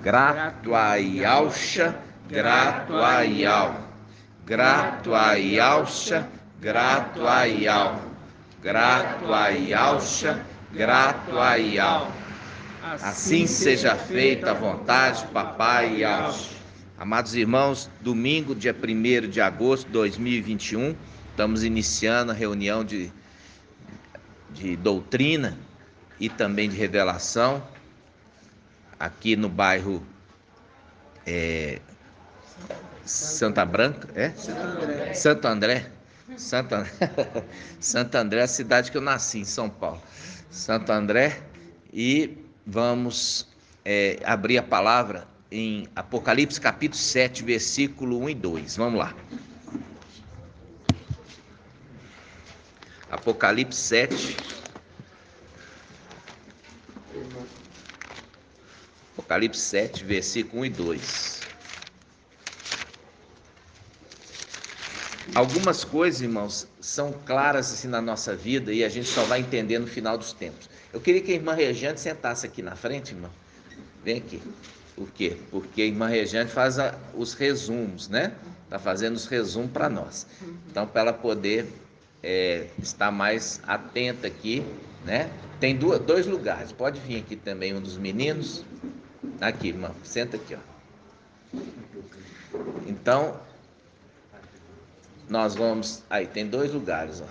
Gratuaialcha, gratuaial. Gratuaialcha, gratuaial. Gratuaialcha, gratuaial. Assim seja feita a vontade, papai Yalcha. Amados irmãos, domingo, dia 1º de agosto de 2021, estamos iniciando a reunião de doutrina e também de revelação aqui no bairro Santa Branca, Santo André. Santo André é a cidade que eu nasci, em São Paulo. Santo André. E vamos abrir a palavra em Apocalipse capítulo 7, versículo 1 e 2. Vamos lá. Apocalipse 7. Apocalipse 7, versículo 1 e 2. Algumas coisas, irmãos, são claras assim na nossa vida e a gente só vai entender no final dos tempos. Eu queria que a irmã Rejane sentasse aqui na frente, irmão. Vem aqui. Por quê? Porque a irmã Rejane faz os resumos, né? Está fazendo os resumos para nós. Então, para ela poder estar mais atenta aqui, né? Tem dois lugares. Pode vir aqui também um dos meninos. Aqui, irmão. Senta aqui, ó. Então, nós vamos... Aí, tem dois lugares, ó.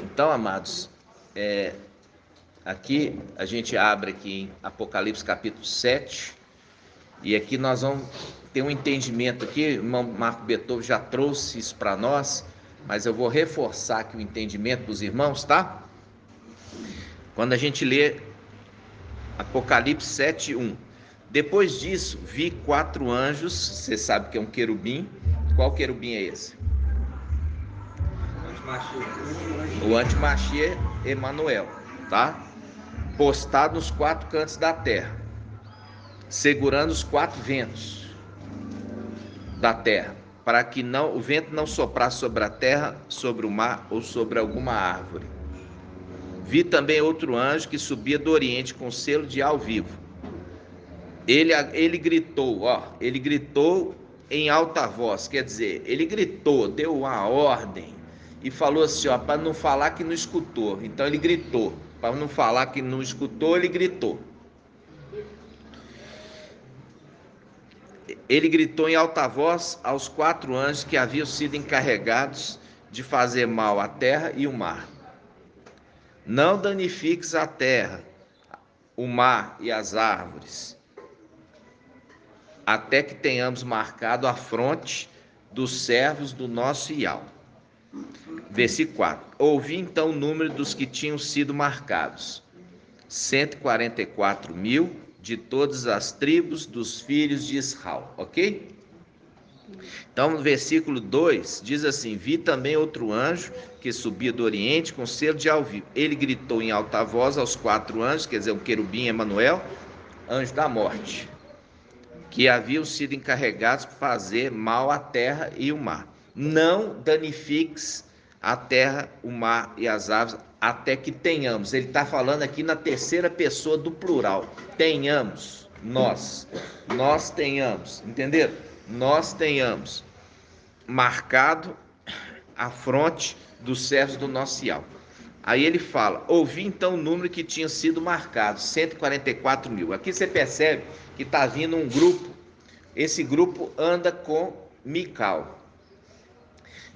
Então, amados, aqui a gente abre aqui em Apocalipse capítulo 7, e aqui nós vamos ter um entendimento aqui. O irmão Marco Beethoven já trouxe isso para nós, mas eu vou reforçar aqui o entendimento dos irmãos, tá? Quando a gente lê Apocalipse 7, 1. Depois disso, vi 4 anjos, você sabe que é um querubim. Qual querubim é esse? O Antimachia Emanuel, tá? Postado nos 4 cantos da terra, segurando os 4 ventos da terra, para que o vento não soprasse sobre a terra, sobre o mar ou sobre alguma árvore. Vi também outro anjo que subia do oriente com selo de ao vivo. Ele gritou, ele gritou em alta voz, quer dizer, ele gritou, deu uma ordem e falou assim, para não falar que não escutou. Então ele gritou, para não falar que não escutou, ele gritou. Ele gritou em alta voz aos 4 anjos que haviam sido encarregados de fazer mal à terra e o mar. Não danifiques a terra, o mar e as árvores, até que tenhamos marcado a fronte dos servos do nosso Ial. Versículo 4. Ouvi então o número dos que tinham sido marcados: 144.000 de todas as tribos dos filhos de Israel, ok? Então, no versículo 2, diz assim: vi também outro anjo que subia do oriente com selo de ao vivo. Ele gritou em alta voz aos 4 anjos, quer dizer, o querubim Emanuel, anjo da morte, que haviam sido encarregados de fazer mal à terra e o mar. Não danifiques a terra, o mar e as aves, até que tenhamos. Ele está falando aqui na terceira pessoa do plural. Tenhamos, nós tenhamos, entenderam? Nós tenhamos marcado a fronte dos servos do nosso Ial. Aí ele fala, ouvi então o número que tinha sido marcado, 144.000. Aqui você percebe que está vindo um grupo. Esse grupo anda com Mical.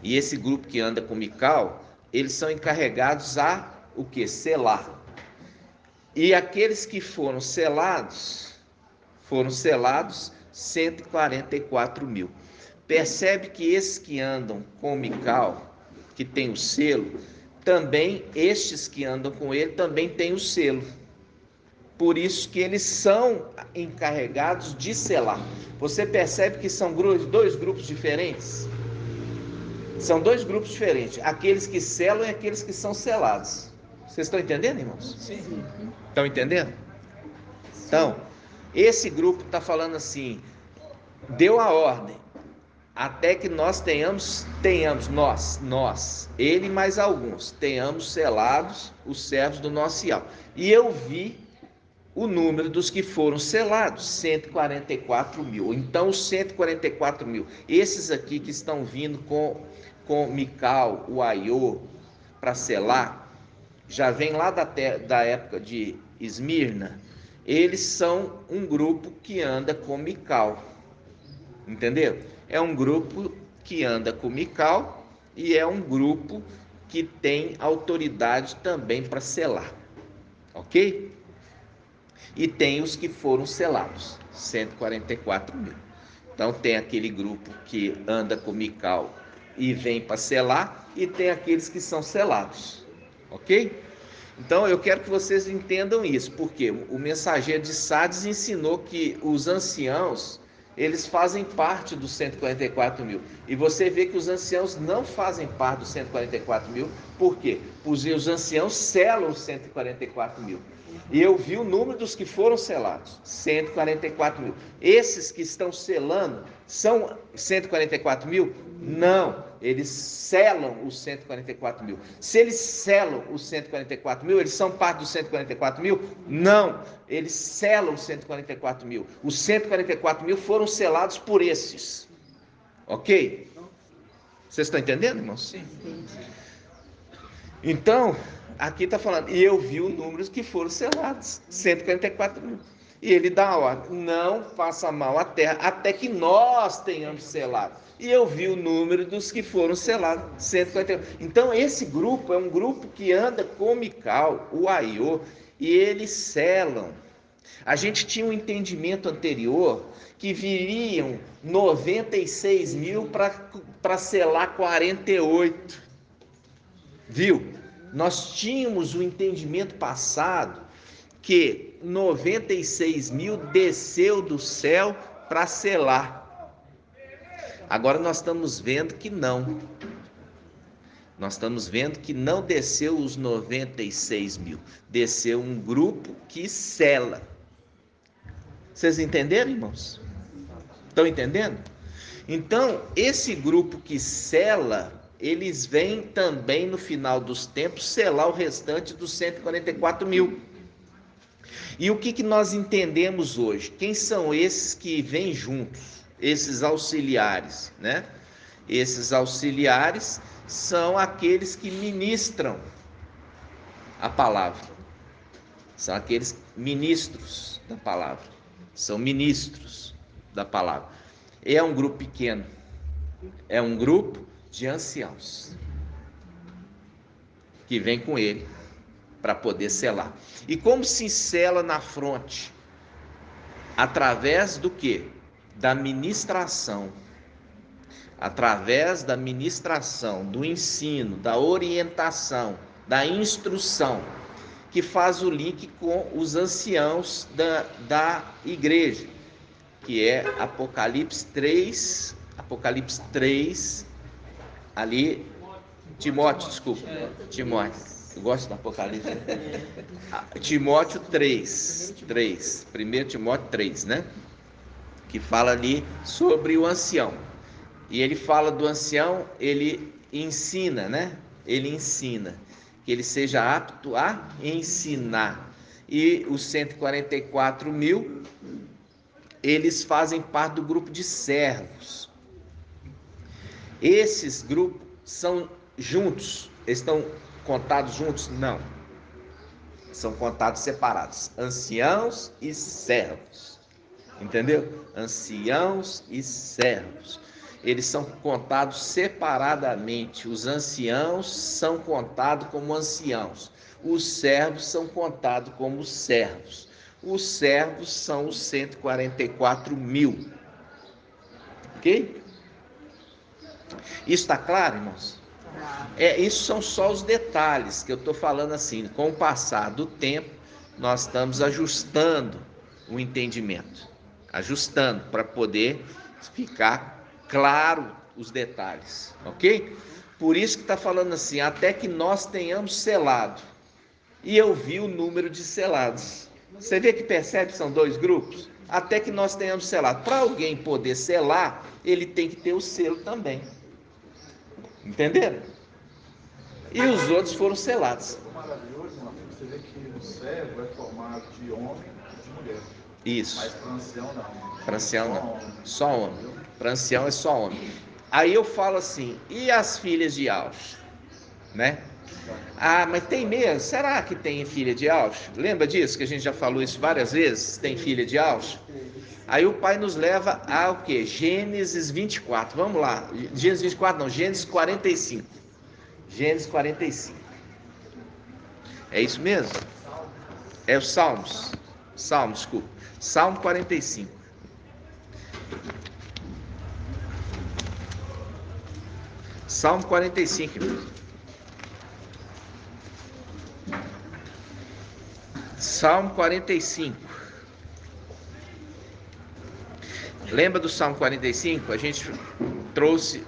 E esse grupo que anda com Mical, eles são encarregados a o quê? Selar. E aqueles que foram selados 144.000. Percebe que esses que andam com Mical, que tem o selo, também estes que andam com ele também têm o selo. Por isso que eles são encarregados de selar. Você percebe que são dois grupos diferentes? São 2 grupos diferentes. Aqueles que selam e aqueles que são selados. Vocês estão entendendo, irmãos? Sim. Estão entendendo? Então, esse grupo está falando assim, deu a ordem, até que nós tenhamos nós, ele e mais alguns, tenhamos selados os servos do nosso Ial. E eu vi o número dos que foram selados, 144 mil. Então, os 144 mil, esses aqui que estão vindo com Mical, o Aiô, para selar, já vem lá da época de Esmirna, eles são um grupo que anda com Mical, entendeu? É um grupo que anda com Mical e é um grupo que tem autoridade também para selar, ok? E tem os que foram selados, 144 mil. Então tem aquele grupo que anda com Mical e vem para selar, e tem aqueles que são selados, ok? Então eu quero que vocês entendam isso, porque o mensageiro de Sardes ensinou que os anciãos, eles fazem parte dos 144 mil. E você vê que os anciãos não fazem parte dos 144 mil, por quê? Porque os anciãos selam os 144 mil. E eu vi o número dos que foram selados, 144 mil. Esses que estão selando são 144 mil? Não, eles selam os 144 mil. Se eles selam os 144 mil, eles são parte dos 144 mil? Não, eles selam os 144 mil. Os 144 mil foram selados por esses. Ok? Vocês estão entendendo, irmãos? Sim. Então, aqui está falando, e eu vi os números que foram selados, 144 mil. E ele dá a ordem, não faça mal à terra, até que nós tenhamos selado. E eu vi o número dos que foram selados, 141. Então, esse grupo é um grupo que anda com Mical, o Aiô, e eles selam. A gente tinha um entendimento anterior que viriam 96 mil para selar 48. Viu? Nós tínhamos o entendimento passado que 96 mil desceu do céu para selar. Agora nós estamos vendo que não. Nós estamos vendo que não desceu os 96 mil. Desceu um grupo que sela. Vocês entenderam, irmãos? Estão entendendo? Então, esse grupo que sela, eles vêm também no final dos tempos selar o restante dos 144 mil. E o que nós entendemos hoje? Quem são esses que vêm juntos? Esses auxiliares, né? Esses auxiliares são aqueles que ministram a palavra. São aqueles ministros da palavra. São ministros da palavra. É um grupo pequeno. É um grupo de anciãos que vem com ele para poder selar. E como se sela na fronte? Através do quê? Da ministração. Através da ministração, do ensino, da orientação, da instrução, que faz o link com os anciãos da igreja, que é Apocalipse 3, ali, Timóteo, eu gosto do Apocalipse, Timóteo 3, 1 Timóteo 3, né? Que fala ali sobre o ancião, e ele fala do ancião, ele ensina, né? Ele ensina, que ele seja apto a ensinar, e os 144 mil, eles fazem parte do grupo de servos. Esses grupos são juntos, estão contados juntos? Não. São contados separados. Anciãos e servos. Entendeu? Anciãos e servos. Eles são contados separadamente. Os anciãos são contados como anciãos. Os servos são contados como servos. Os servos são os 144 mil. Ok? Isso está claro, irmãos? Isso são só os detalhes que eu estou falando assim. Com o passar do tempo, nós estamos ajustando o entendimento. Ajustando para poder ficar claro os detalhes. Ok? Por isso que está falando assim, até que nós tenhamos selado. E eu vi o número de selados. Você vê que percebe que são dois grupos? Até que nós tenhamos selado. Para alguém poder selar, ele tem que ter o selo também. Entenderam? E os outros foram selados. É maravilhoso, irmão. Você vê que o servo é formado de homem mulher. Isso. Mas para ancião não. Para ancião não. Homem. Só homem. Para ancião é só homem. Aí eu falo assim, e as filhas de Aush? Né? Ah, mas tem mesmo? Será que tem filha de Aush? Lembra disso? Que a gente já falou isso várias vezes? Tem filha de Aush? Aí o pai nos leva a o quê? Gênesis 24. Vamos lá. Gênesis 24 não, Gênesis 45. Gênesis 45. É isso mesmo? É os Salmos. Salmos, desculpa. Salmo 45. Salmo 45, irmão. Salmo 45. Lembra do Salmo 45? A gente trouxe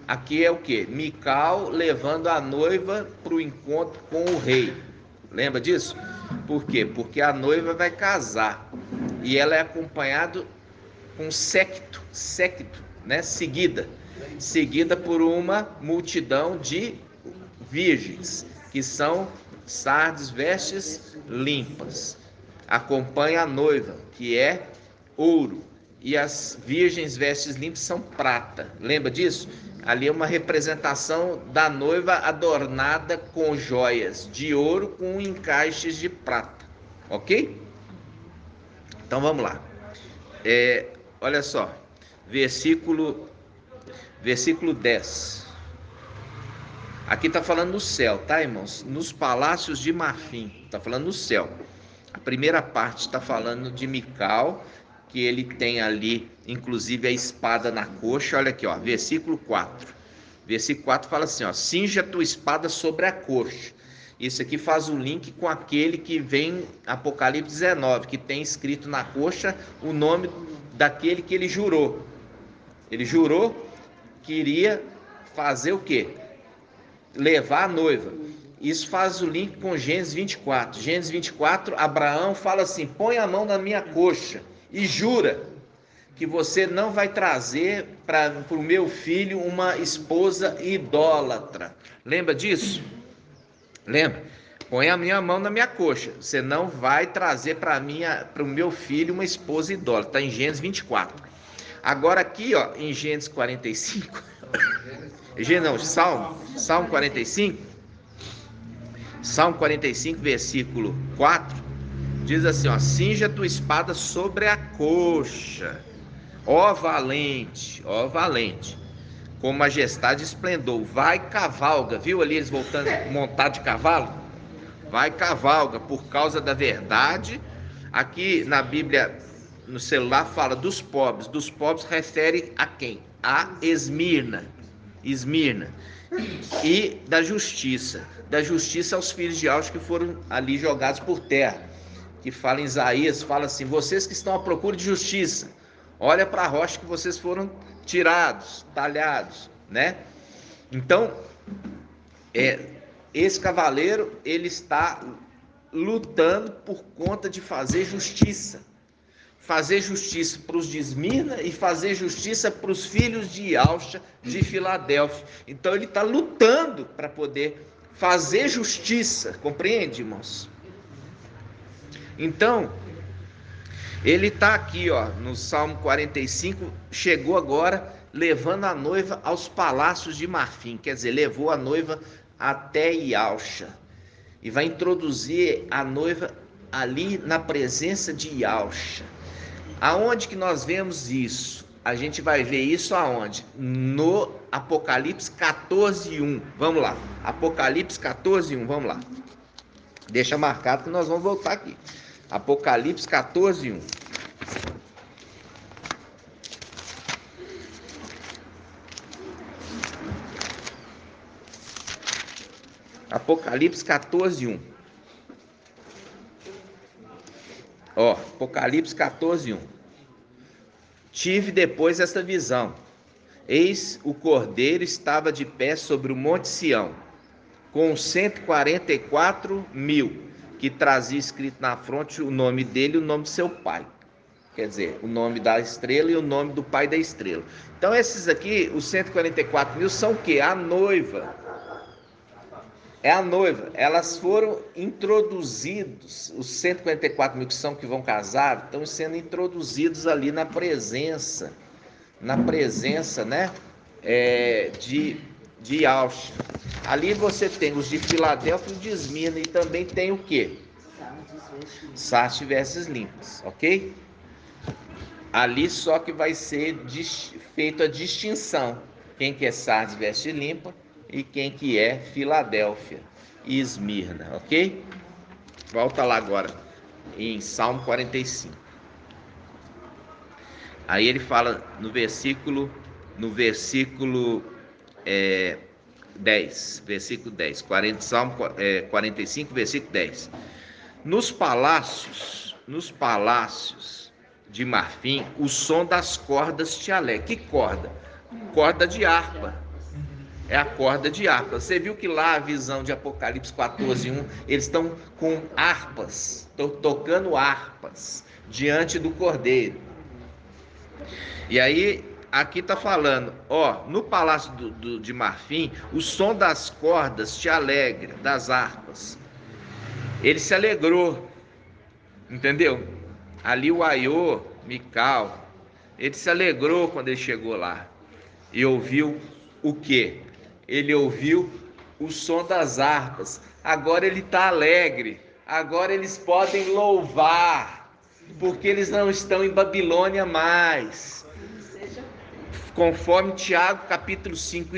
aqui é o que? Mical levando a noiva para o encontro com o rei. Lembra disso? Por quê? Porque a noiva vai casar e ela é acompanhada com séquito, né? Seguida por uma multidão de virgens, que são sardes, vestes limpas. Acompanha a noiva, que é ouro, e as virgens vestes limpas são prata. Lembra disso? Ali é uma representação da noiva adornada com joias de ouro com encaixes de prata. Ok? Então vamos lá. Olha só, versículo 10. Aqui está falando no céu, tá, irmãos? Nos palácios de marfim, está falando no céu. A primeira parte está falando de Mical, que ele tem ali, inclusive, a espada na coxa. Olha aqui, ó, versículo 4. Versículo 4 fala assim, ó, cinja a tua espada sobre a coxa. Isso aqui faz o link com aquele que vem Apocalipse 19, que tem escrito na coxa o nome daquele que ele jurou. Ele jurou que iria fazer o quê? Levar a noiva. Isso faz o link com Gênesis 24. Gênesis 24, Abraão fala assim, põe a mão na minha coxa e jura que você não vai trazer para o meu filho uma esposa idólatra. Lembra disso? Lembra? Põe a minha mão na minha coxa. Você não vai trazer para o meu filho uma esposa idólatra. Está em Gênesis 24. Agora aqui, ó, em Gênesis 45, Salmo 45, Salmo 45, versículo 4, diz assim, ó, cinja tua espada sobre a coxa, ó valente, com majestade e esplendor, vai cavalga, viu ali eles voltando, montado de cavalo? Vai cavalga, por causa da verdade. Aqui na Bíblia, no celular, fala dos pobres refere a quem? A Esmirna, e da justiça aos filhos de Aush que foram ali jogados por terra, que fala em Isaías, fala assim, vocês que estão à procura de justiça, olha para a rocha que vocês foram tirados, talhados, né? Então, esse cavaleiro, ele está lutando por conta de fazer justiça para os de Esmirna e fazer justiça para os filhos de Aush de Filadélfia. Então ele está lutando para poder fazer justiça, compreende, irmãos? Então ele está aqui, ó, no Salmo 45, chegou agora levando a noiva aos palácios de marfim, quer dizer, levou a noiva até Iausha e vai introduzir a noiva ali na presença de Iausha. Aonde que nós vemos isso? A gente vai ver isso aonde? No Apocalipse 14:1. Vamos lá. Apocalipse 14:1, vamos lá. Deixa marcado que nós vamos voltar aqui. Apocalipse 14:1. Apocalipse 14:1. Ó, Apocalipse 14:1. Tive depois esta visão. Eis o Cordeiro estava de pé sobre o monte Sião, com 144.000, que trazia escrito na fronte o nome dele e o nome de seu pai. Quer dizer, o nome da estrela e o nome do pai da estrela. Então esses aqui, os 144.000, são o quê? A noiva. É a noiva. Elas foram introduzidos, os 144 mil que vão casar, estão sendo introduzidos ali na presença, né, de Yahshua. Ali você tem os de Filadélfia e de Esmirna, e também tem o quê? Sardes de vestes limpas, ok? Ali só que vai ser feita a distinção, quem que é Sardes de veste limpa e quem que é Filadélfia e Esmirna, ok? Volta lá agora, em Salmo 45. Aí ele fala no versículo 10, versículo 10, Salmo 45, versículo 10. Nos palácios de marfim, o som das cordas te alegra. Que corda? Corda de harpa. É a corda de harpa. Você viu que lá a visão de Apocalipse 14:1, eles estão com harpas, estão tocando harpas diante do Cordeiro. E aí, aqui está falando, no palácio de marfim, o som das cordas te alegra, das harpas. Ele se alegrou, entendeu? Ali o Aiô, Mical, ele se alegrou quando ele chegou lá. E ouviu o quê? Ele ouviu o som das harpas. Agora ele está alegre. Agora eles podem louvar, porque eles não estão em Babilônia mais. Conforme Tiago capítulo 5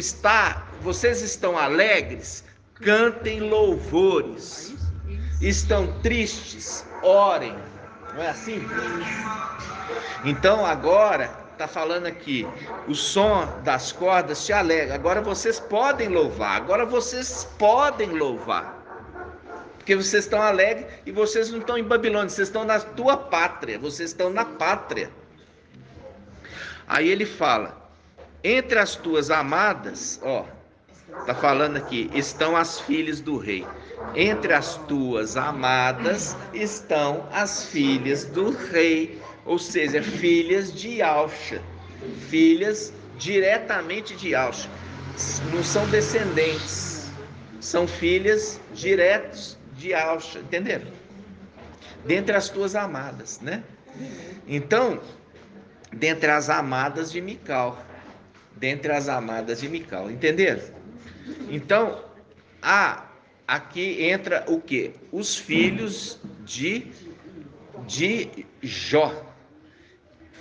vocês estão alegres? Cantem louvores. Estão tristes? Orem. Não é assim? Então agora está falando aqui, o som das cordas te alegra. Agora vocês podem louvar. Porque vocês estão alegres e vocês não estão em Babilônia, vocês estão na tua pátria, vocês estão na pátria. Aí ele fala, entre as tuas amadas, tá falando aqui, estão as filhas do rei. Entre as tuas amadas estão as filhas do rei, ou seja, filhas de Yahshua, filhas diretamente de Yahshua. Não são descendentes, são filhas diretos de Yahshua, entenderam? Dentre as tuas amadas, né? Então, dentre as amadas de Mical, entenderam? Então, aqui entra o quê? Os filhos de Jó.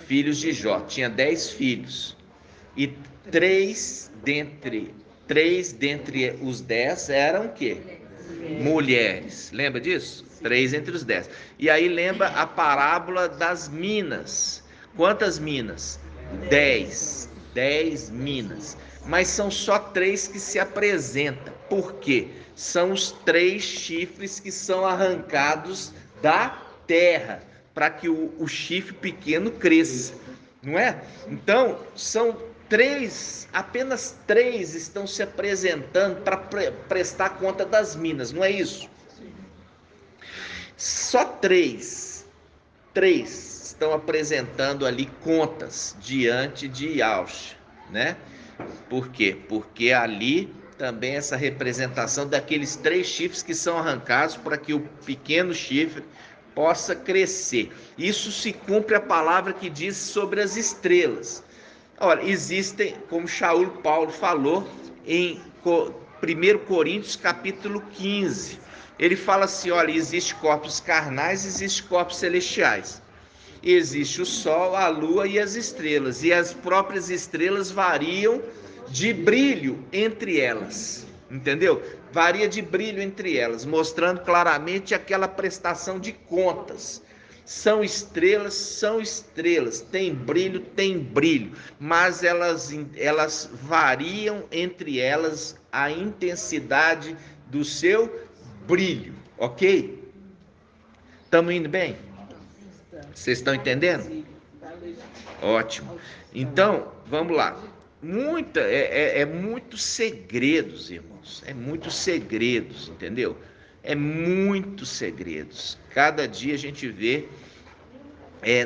Filhos de Jó. Tinha 10 filhos. E três dentre os 10 eram o quê? Mulheres. Lembra disso? 3 entre os 10. E aí lembra a parábola das minas. Quantas minas? 10. 10 minas. Mas são só 3 que se apresentam. Por quê? São os 3 chifres que são arrancados da terra, para que o chifre pequeno cresça, não é? Então, são 3, apenas 3 estão se apresentando para prestar conta das minas, não é isso? Só 3 estão apresentando ali contas diante de Yahshua, né? Por quê? Porque ali também essa representação daqueles 3 chifres que são arrancados para que o pequeno chifre possa crescer. Isso se cumpre a palavra que diz sobre as estrelas. Olha, existem, como Paulo falou em 1 Coríntios capítulo 15. Ele fala assim, olha, existe corpos carnais, existe corpos celestiais. Existe o sol, a lua e as estrelas. E as próprias estrelas variam de brilho entre elas. Entendeu? Varia de brilho entre elas, mostrando claramente aquela prestação de contas. São estrelas, tem brilho, mas elas variam entre elas a intensidade do seu brilho, ok? Estamos indo bem? Vocês estão entendendo? Ótimo. Então, vamos lá. Muitos segredos, irmãos. É muitos segredos, entendeu? É muitos segredos. Cada dia a gente vê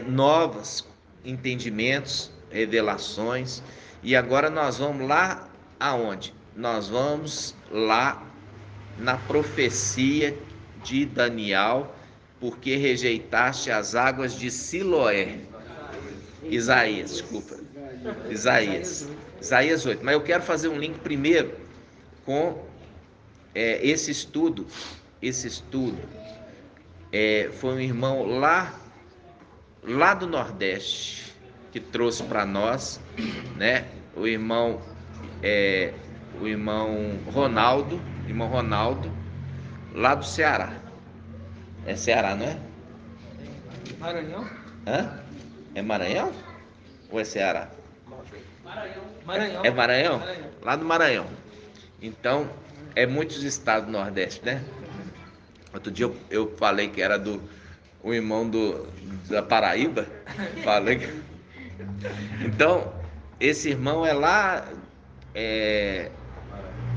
novos entendimentos, revelações. E agora nós vamos lá aonde? Nós vamos lá na profecia de Daniel, porque rejeitaste as águas de Siloé. Isaías, desculpa. Isaías 8. Mas eu quero fazer um link primeiro com esse estudo. Foi um irmão lá do Nordeste que trouxe para nós, né? O irmão Ronaldo, lá do Ceará. É Ceará, não é? Maranhão? Hã? É Maranhão? Ou é Ceará? Maranhão. É Maranhão? Lá do Maranhão. Então, é muitos estados do Nordeste, né? Outro dia eu falei que era o irmão da Paraíba. Falei que... Então, esse irmão é lá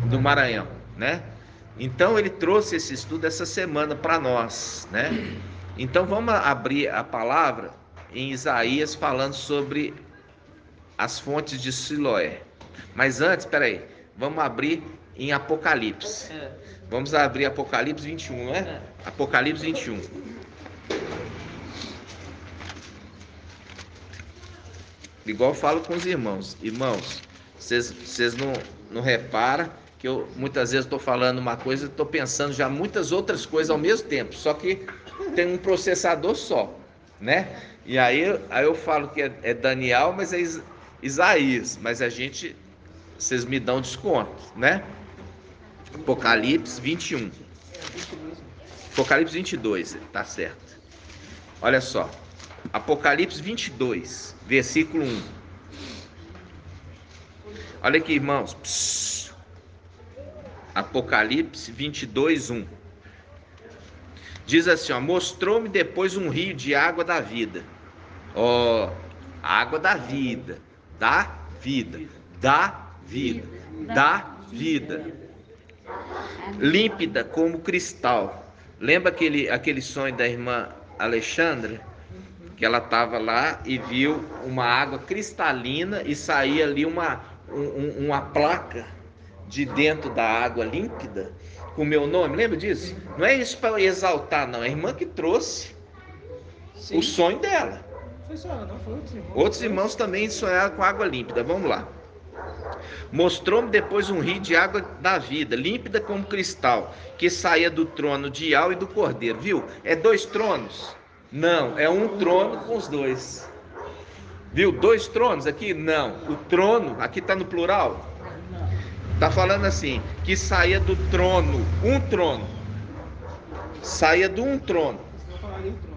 do Maranhão, né? Então, ele trouxe esse estudo essa semana para nós, né? Então, vamos abrir a palavra em Isaías falando sobre as fontes de Siloé. Mas antes, peraí, vamos abrir em Apocalipse. Vamos abrir Apocalipse 21, não é? Apocalipse 21. Igual eu falo com os irmãos. Irmãos, vocês não reparam que eu muitas vezes estou falando uma coisa e estou pensando já muitas outras coisas ao mesmo tempo. Só que tem um processador só, né? E aí eu falo que é Daniel, mas é Isaías. Mas vocês me dão desconto, né? Apocalipse 21. Apocalipse 22, tá certo. Olha só. Apocalipse 22, versículo 1. Olha aqui, irmãos. Psss. Apocalipse 22, 1. Diz assim, ó: mostrou-me depois um rio de água da vida. Ó, água da vida, da vida, da vida, da vida. Límpida como cristal. Lembra aquele sonho da irmã Alexandra? Que ela estava lá e viu uma água cristalina e saía ali uma placa de dentro da água límpida com o meu nome. Lembra disso? Não é isso para exaltar, não. É a irmã que trouxe o sonho dela. Foi só ela, não? Foi outros irmãos. Outros irmãos também sonharam com água límpida. Vamos lá. Mostrou-me depois um rio de água da vida, límpida como cristal, que saía do trono de Iau e do Cordeiro. Viu? É 2 tronos? Não, é um trono com os 2. Viu? 2 tronos aqui? Não. O trono, aqui está no plural. Está falando assim, que saía do trono, um trono. Saía de um trono.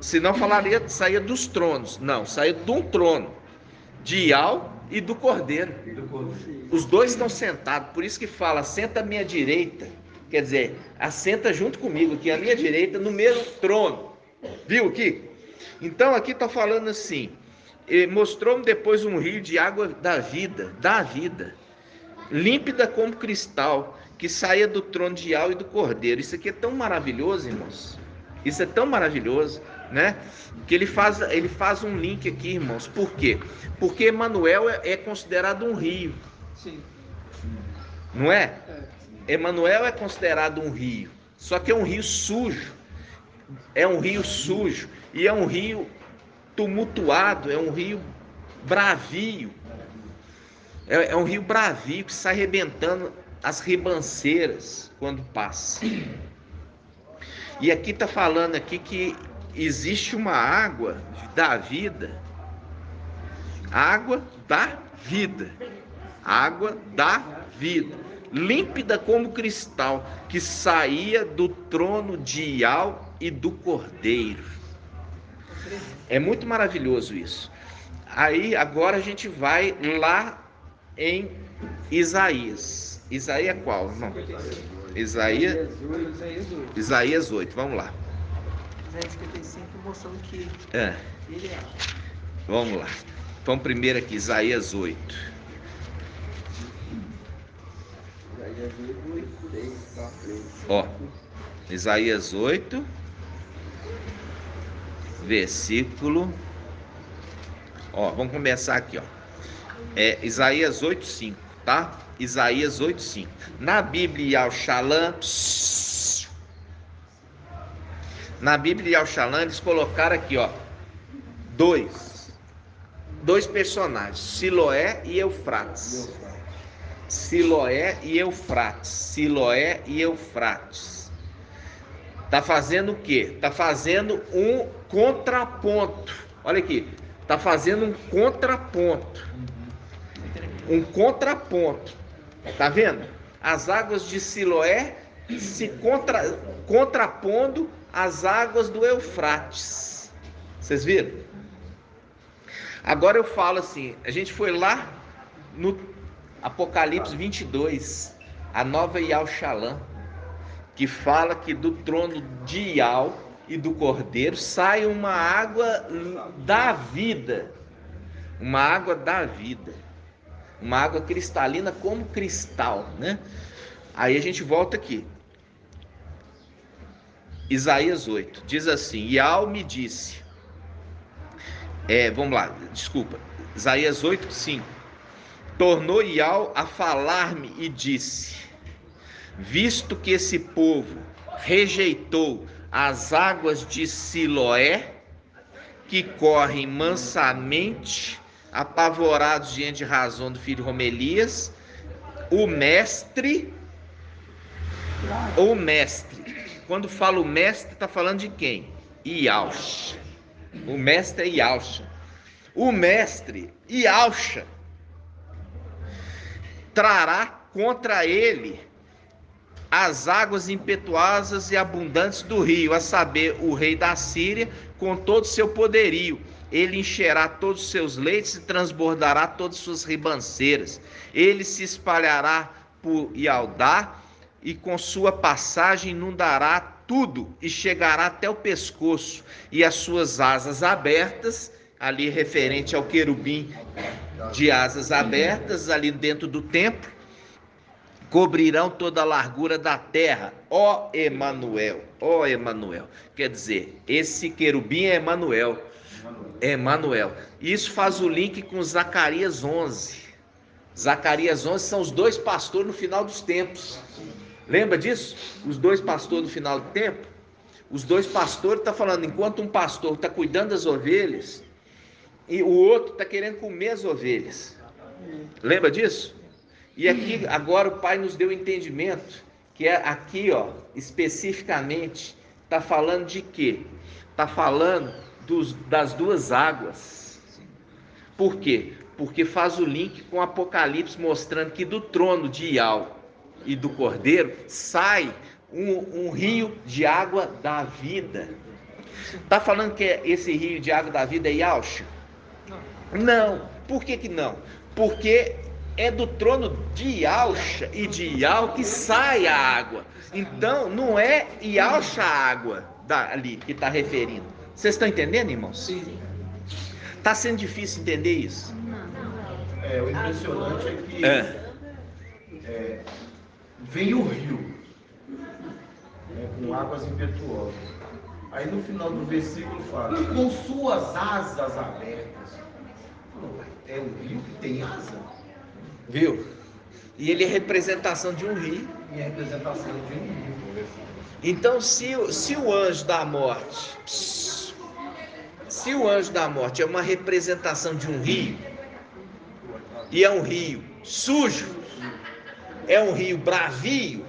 Se não falaria, saía dos tronos. Não, saía de um trono. De Iau e do Cordeiro. Os 2 estão sentados, por isso que fala, senta à minha direita. Quer dizer, assenta junto comigo aqui, à minha direita, no mesmo trono. Viu aqui? Então aqui está falando assim, mostrou-me depois um rio de água da vida, límpida como cristal, que saía do trono de Iau e do Cordeiro. Isso aqui é tão maravilhoso, irmãos. Isso é tão maravilhoso, né? Que ele faz um link aqui, irmãos. Por quê? Porque Emanuel é considerado um rio. Sim. Não é? Emanuel é considerado um rio. Só que é um rio sujo. É um rio sujo. E é um rio tumultuado. É um rio bravio. É um rio bravio que sai arrebentando as ribanceiras quando passa. E aqui está falando aqui que existe uma água da vida. Água da vida. Água da vida. Límpida como cristal, que saía do trono de Iau e do Cordeiro. É muito maravilhoso isso. Aí agora a gente vai lá em Isaías. Isaías qual, irmão? Isaías 8, vamos lá. Isaías 55 mostrando que ele é. Vamos lá. Vamos primeiro aqui, Isaías 8. Ó, Isaías 8, versículo. Ó, vamos começar aqui, ó. Isaías 8:5, tá? Isaías 8:5. Na Bíblia, ao Shalom, Na Bíblia de Al-Shalom, eles colocaram aqui, ó, dois personagens, Siloé e Eufrates. Siloé e Eufrates. Siloé e Eufrates. Tá fazendo o quê? Tá fazendo um contraponto. Olha aqui. Tá fazendo um contraponto. Um contraponto. Tá vendo? As águas de Siloé se contrapondo às águas do Eufrates. Vocês viram? Agora eu falo assim, a gente foi lá no Apocalipse 22, a nova Yal-Shalom, que fala que do trono de Yal e do Cordeiro sai uma água da vida. Uma água da vida. Uma água cristalina como cristal, né? Aí a gente volta aqui. Isaías 8, diz assim, Yal me disse, vamos lá, desculpa, Isaías 8, 5, tornou Yal a falar-me e disse, visto que esse povo rejeitou as águas de Siloé, que correm mansamente, apavorados diante de razão do filho Romelias, o mestre, quando fala o mestre, está falando de quem? Yalcha. O mestre é Yalcha. O mestre, Yalcha, trará contra ele as águas impetuosas e abundantes do rio, a saber, o rei da Síria, com todo o seu poderio. Ele encherá todos os seus leitos e transbordará todas as suas ribanceiras. Ele se espalhará por Ialdá e com sua passagem inundará tudo e chegará até o pescoço, e as suas asas abertas, ali referente ao querubim de asas abertas, ali dentro do templo, cobrirão toda a largura da terra, ó Emanuel, quer dizer, esse querubim é Emanuel. Isso faz o link com Zacarias 11. Zacarias 11 são os dois pastores no final dos tempos. Lembra disso? Os dois pastores no final do tempo. Os dois pastores estão falando, enquanto um pastor está cuidando das ovelhas, e o outro está querendo comer as ovelhas. Lembra disso? E aqui, agora o Pai nos deu entendimento, que é aqui, ó, especificamente, está falando de quê? Está falando das duas águas. Por quê? Porque faz o link com o Apocalipse, mostrando que do trono de Ial e do Cordeiro sai um rio de água da vida. Está falando que esse rio de água da vida é Yalcha? Não. Por que não? Porque é do trono de Yalcha e de Ial que sai a água. Então, não é Yalcha a água ali que está referindo. Vocês estão entendendo, irmãos? Sim. Está sendo difícil entender isso? O impressionante é que vem o rio, com águas impetuosas. Aí no final do versículo fala, com suas asas abertas. É um rio que tem asa? Viu? E ele é representação de um rio. E é representação de um rio. Então, se o anjo da morte, é uma representação de um rio, e é um rio sujo, é um rio bravio,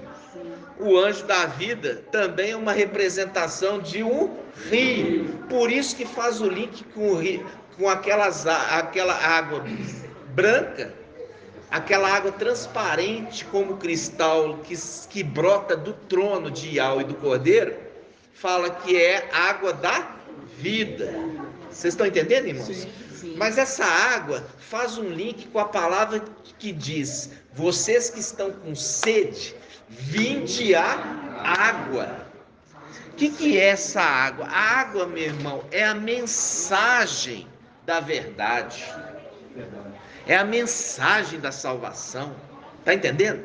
o anjo da vida também é uma representação de um rio. Por isso que faz o link com o rio, com aquela água branca, aquela água transparente como cristal que brota do trono de Ial e do Cordeiro, fala que é água da vida. Vocês estão entendendo, irmãos? Sim, sim. Mas essa água faz um link com a palavra que diz: vocês que estão com sede, vinde a água. O que é essa água? A água, meu irmão, é a mensagem da verdade. É a mensagem da salvação. Está entendendo?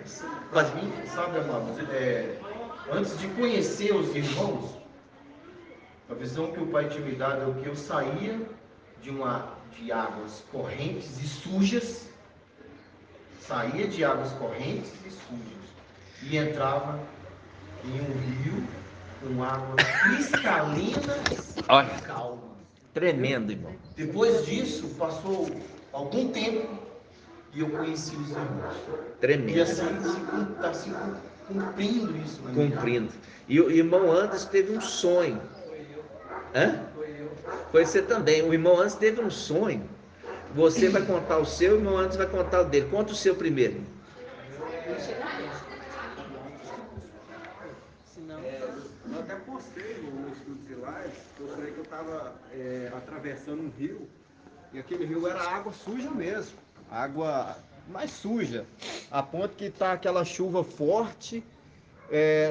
Para mim, sabe, amados, antes de conhecer os irmãos, a visão que o Pai tinha me dado é o que eu saía de águas correntes e sujas, e entrava em um rio com água cristalina. Olha, calma. Tremendo, irmão. Depois disso, passou algum tempo e eu conheci os irmãos. Tremendo. E assim está se cumprindo isso. Cumprindo. E o irmão Anderson teve um sonho. Hã? Foi você também. O irmão Anderson teve um sonho. Você vai contar o seu, o irmão Anderson vai contar o dele. Conta o seu primeiro. Eu até postei no estudo de Lives, eu falei que eu estava atravessando um rio, e aquele rio era água suja mesmo, água mais suja, a ponto que tá aquela chuva forte,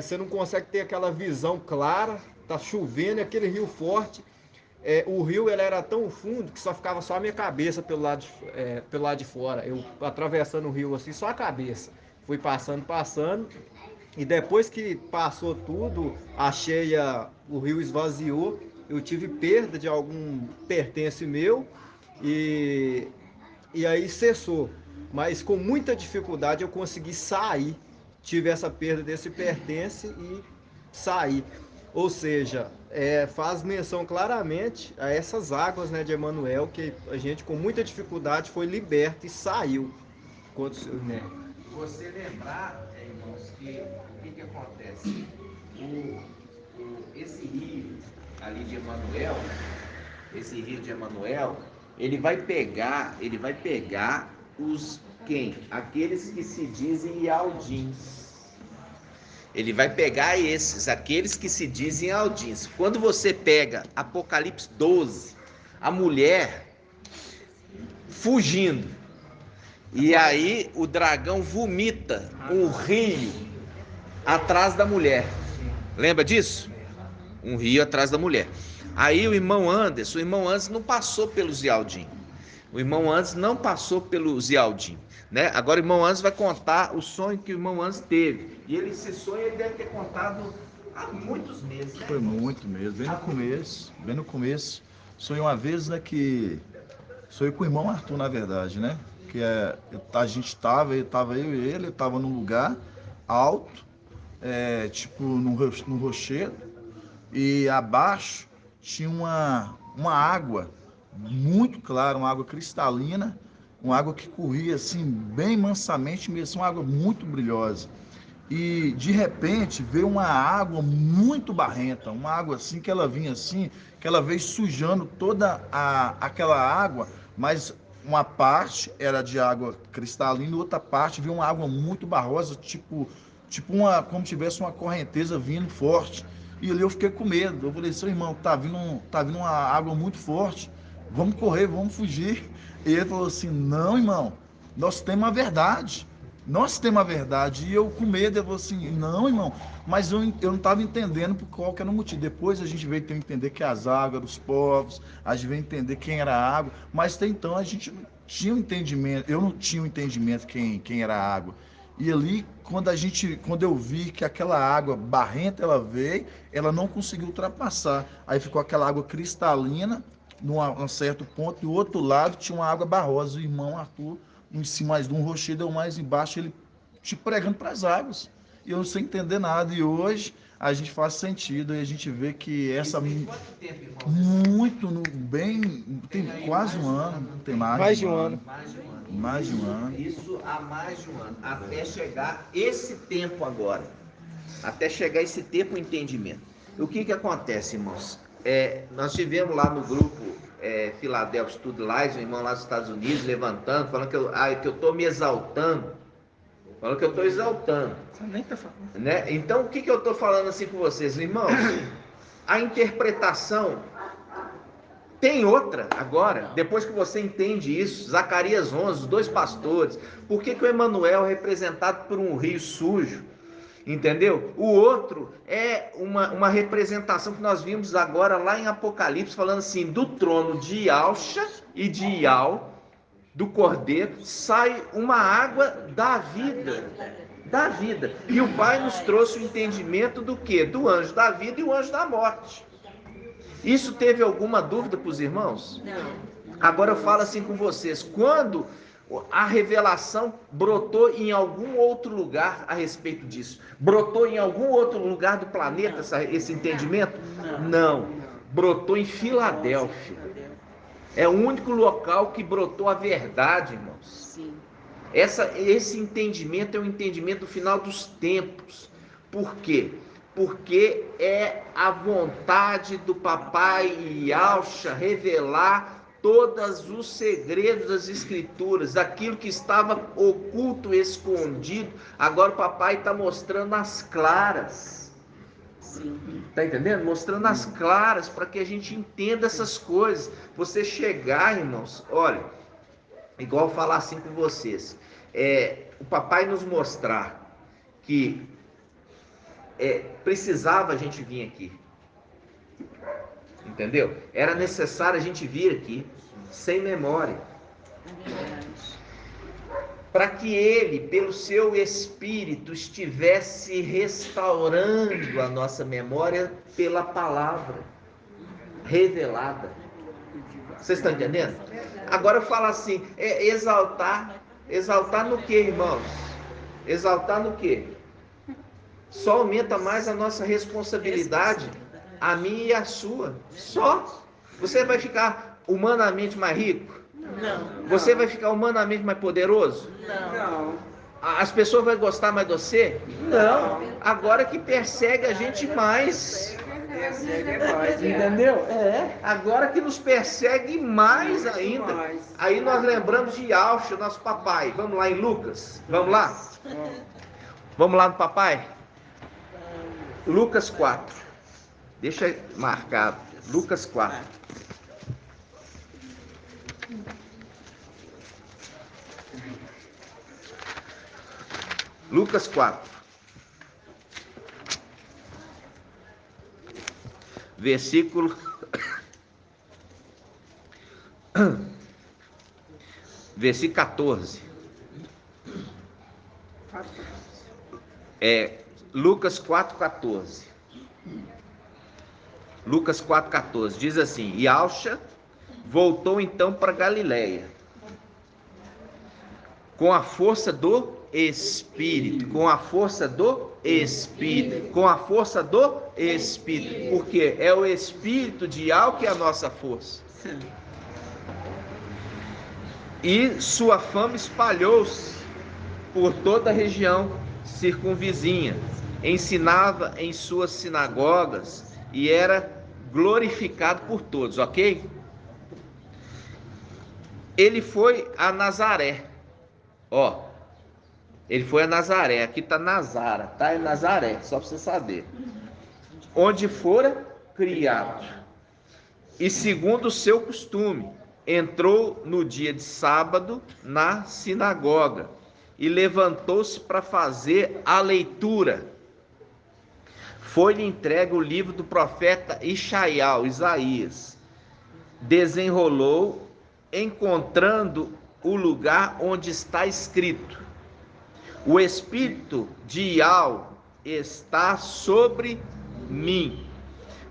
você não consegue ter aquela visão clara, tá chovendo, e aquele rio forte, o rio ele era tão fundo que só ficava só a minha cabeça pelo lado de fora, eu atravessando o rio assim, só a cabeça, fui passando, e depois que passou tudo, o rio esvaziou, eu tive perda de algum pertence meu e, e aí cessou. Mas com muita dificuldade eu consegui sair. Tive essa perda desse pertence e saí. Ou seja, faz menção claramente a essas águas, né, de Emanuel, que a gente com muita dificuldade foi liberto e saiu. Né? Você lembrar, irmãos, que o que acontece? Esse rio ali de Emanuel, ele vai pegar aqueles que se dizem Ialdins. Ele vai pegar aqueles que se dizem Ialdins. Quando você pega Apocalipse 12, a mulher fugindo, e aí o dragão vomita um rio atrás da mulher. Lembra disso? Um rio atrás da mulher. Aí o irmão Anderson não passou pelo Zialdim. O irmão Anderson não passou pelo Zialdim, né? Agora o irmão Anderson vai contar o sonho que o irmão Anderson teve. E esse sonho ele deve ter contado há muitos meses, né? Foi muito mesmo, bem no começo. Sonhei uma vez, né, que sonhei com o irmão Arthur, na verdade, né? Que a gente estava eu e ele, estava num lugar alto, tipo num rochedo, e abaixo tinha uma água muito clara, uma água cristalina, uma água que corria assim bem mansamente mesmo, uma água muito brilhosa. E de repente veio uma água muito barrenta, uma água assim que ela vinha assim, que ela veio sujando toda aquela água, mas uma parte era de água cristalina, outra parte veio uma água muito barrosa, tipo como tivesse uma correnteza vindo forte. E ali eu fiquei com medo. Eu falei, seu irmão, tá vindo uma água muito forte, vamos correr, vamos fugir. E ele falou assim, não, irmão, nós temos a verdade. Nós temos a verdade. E eu com medo, eu falei assim, não, irmão, mas eu não estava entendendo por qual que era o motivo. Depois a gente veio ter entender que as águas eram os povos, a gente veio entender quem era a água, mas até então a gente não tinha um entendimento, eu não tinha um entendimento quem era a água. E ali, quando eu vi que aquela água barrenta ela veio, ela não conseguiu ultrapassar. Aí ficou aquela água cristalina, num certo ponto, e do outro lado tinha uma água barrosa. O irmão Arthur, em cima mais de um rochedo, ou mais embaixo, ele te pregando para as águas. E eu não sei entender nada. E hoje a gente faz sentido e a gente vê que essa. Tem quanto tempo, irmão? Muito, tem quase um ano, tem mais de um ano. Mais de um ano. Isso há mais de um ano, até chegar esse tempo agora. Até chegar esse tempo, o entendimento. O que acontece, irmãos? Nós tivemos lá no grupo Philadelphia Study Lives, um irmão lá dos Estados Unidos, levantando, falando que eu estou me exaltando. Falando que eu estou exaltando. Você nem tá falando. Né? Então, o que eu estou falando assim com vocês, irmãos? A interpretação tem outra agora, depois que você entende isso. Zacarias 11, os dois pastores. Por que o Emanuel é representado por um rio sujo? Entendeu? O outro é uma representação que nós vimos agora lá em Apocalipse, falando assim, do trono de Yalcha e de Ial, do Cordeiro, sai uma água da vida. Da vida. E o Pai nos trouxe o entendimento do quê? Do anjo da vida e o anjo da morte. Isso teve alguma dúvida para os irmãos? Não. Agora eu falo assim com vocês, quando A revelação brotou em algum outro lugar a respeito disso? Brotou em algum outro lugar do planeta esse entendimento? Não. Brotou em Filadélfia. É o único local que brotou a verdade, irmãos. Sim. Esse entendimento é o entendimento do final dos tempos. Por quê? Porque é a vontade do papai Yahshua revelar todos os segredos das escrituras, aquilo que estava oculto, escondido, agora o papai está mostrando as claras. Sim. Tá entendendo? Mostrando as claras para que a gente entenda essas coisas. Você chegar, irmãos, olha, igual falar assim com vocês, o papai nos mostrar que precisava a gente vir aqui. Entendeu? Era necessário a gente vir aqui, sem memória. Para que ele, pelo seu Espírito, estivesse restaurando a nossa memória pela palavra revelada. Vocês estão entendendo? Agora eu falo assim, exaltar. Exaltar no que, irmãos? Exaltar no que? Só aumenta mais a nossa responsabilidade, a minha e a sua. Só. Você vai ficar humanamente mais rico? Não. Você vai ficar humanamente mais poderoso? Não. As pessoas vão gostar mais de você? Não. Agora que persegue a gente mais. Entendeu? Agora que nos persegue mais ainda. Aí nós lembramos de Yahshua, nosso papai. Vamos lá em Lucas? Vamos lá? Vamos lá no papai? Lucas 4. Deixa marcado. Lucas 4. Lucas 4. Versículo 14. Lucas 4:14. Lucas 4:14 diz assim: Yahshua voltou então para Galiléia com a força do Espírito, com a força do Espírito, com a força do Espírito, porque é o Espírito de Yahweh que é a nossa força. E sua fama espalhou-se por toda a região circunvizinha, ensinava em suas sinagogas e era glorificado por todos, ok? Ele foi a Nazaré, ele foi a Nazaré, aqui está Nazara, tá? É Nazaré, só para você saber. Onde fora criado. E segundo o seu costume, entrou no dia de sábado na sinagoga e levantou-se para fazer a leitura. Foi-lhe entregue o livro do profeta Isaías. Desenrolou, encontrando o lugar onde está escrito: o Espírito de Yahweh está sobre mim,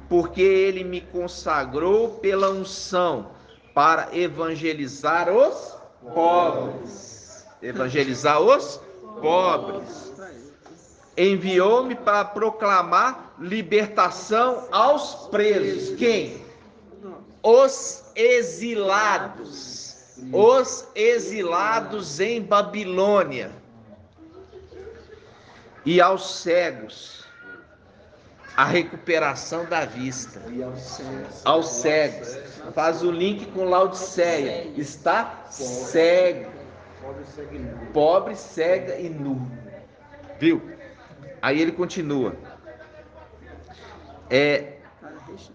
porque ele me consagrou pela unção para evangelizar os pobres. Evangelizar os pobres. Enviou-me para proclamar libertação aos presos. Quem? Os exilados. Os exilados em Babilônia. E aos cegos, a recuperação da vista. Aos cegos. Faz o link com Laodiceia. Está cego. Pobre, cega e nu. Viu? Aí ele continua.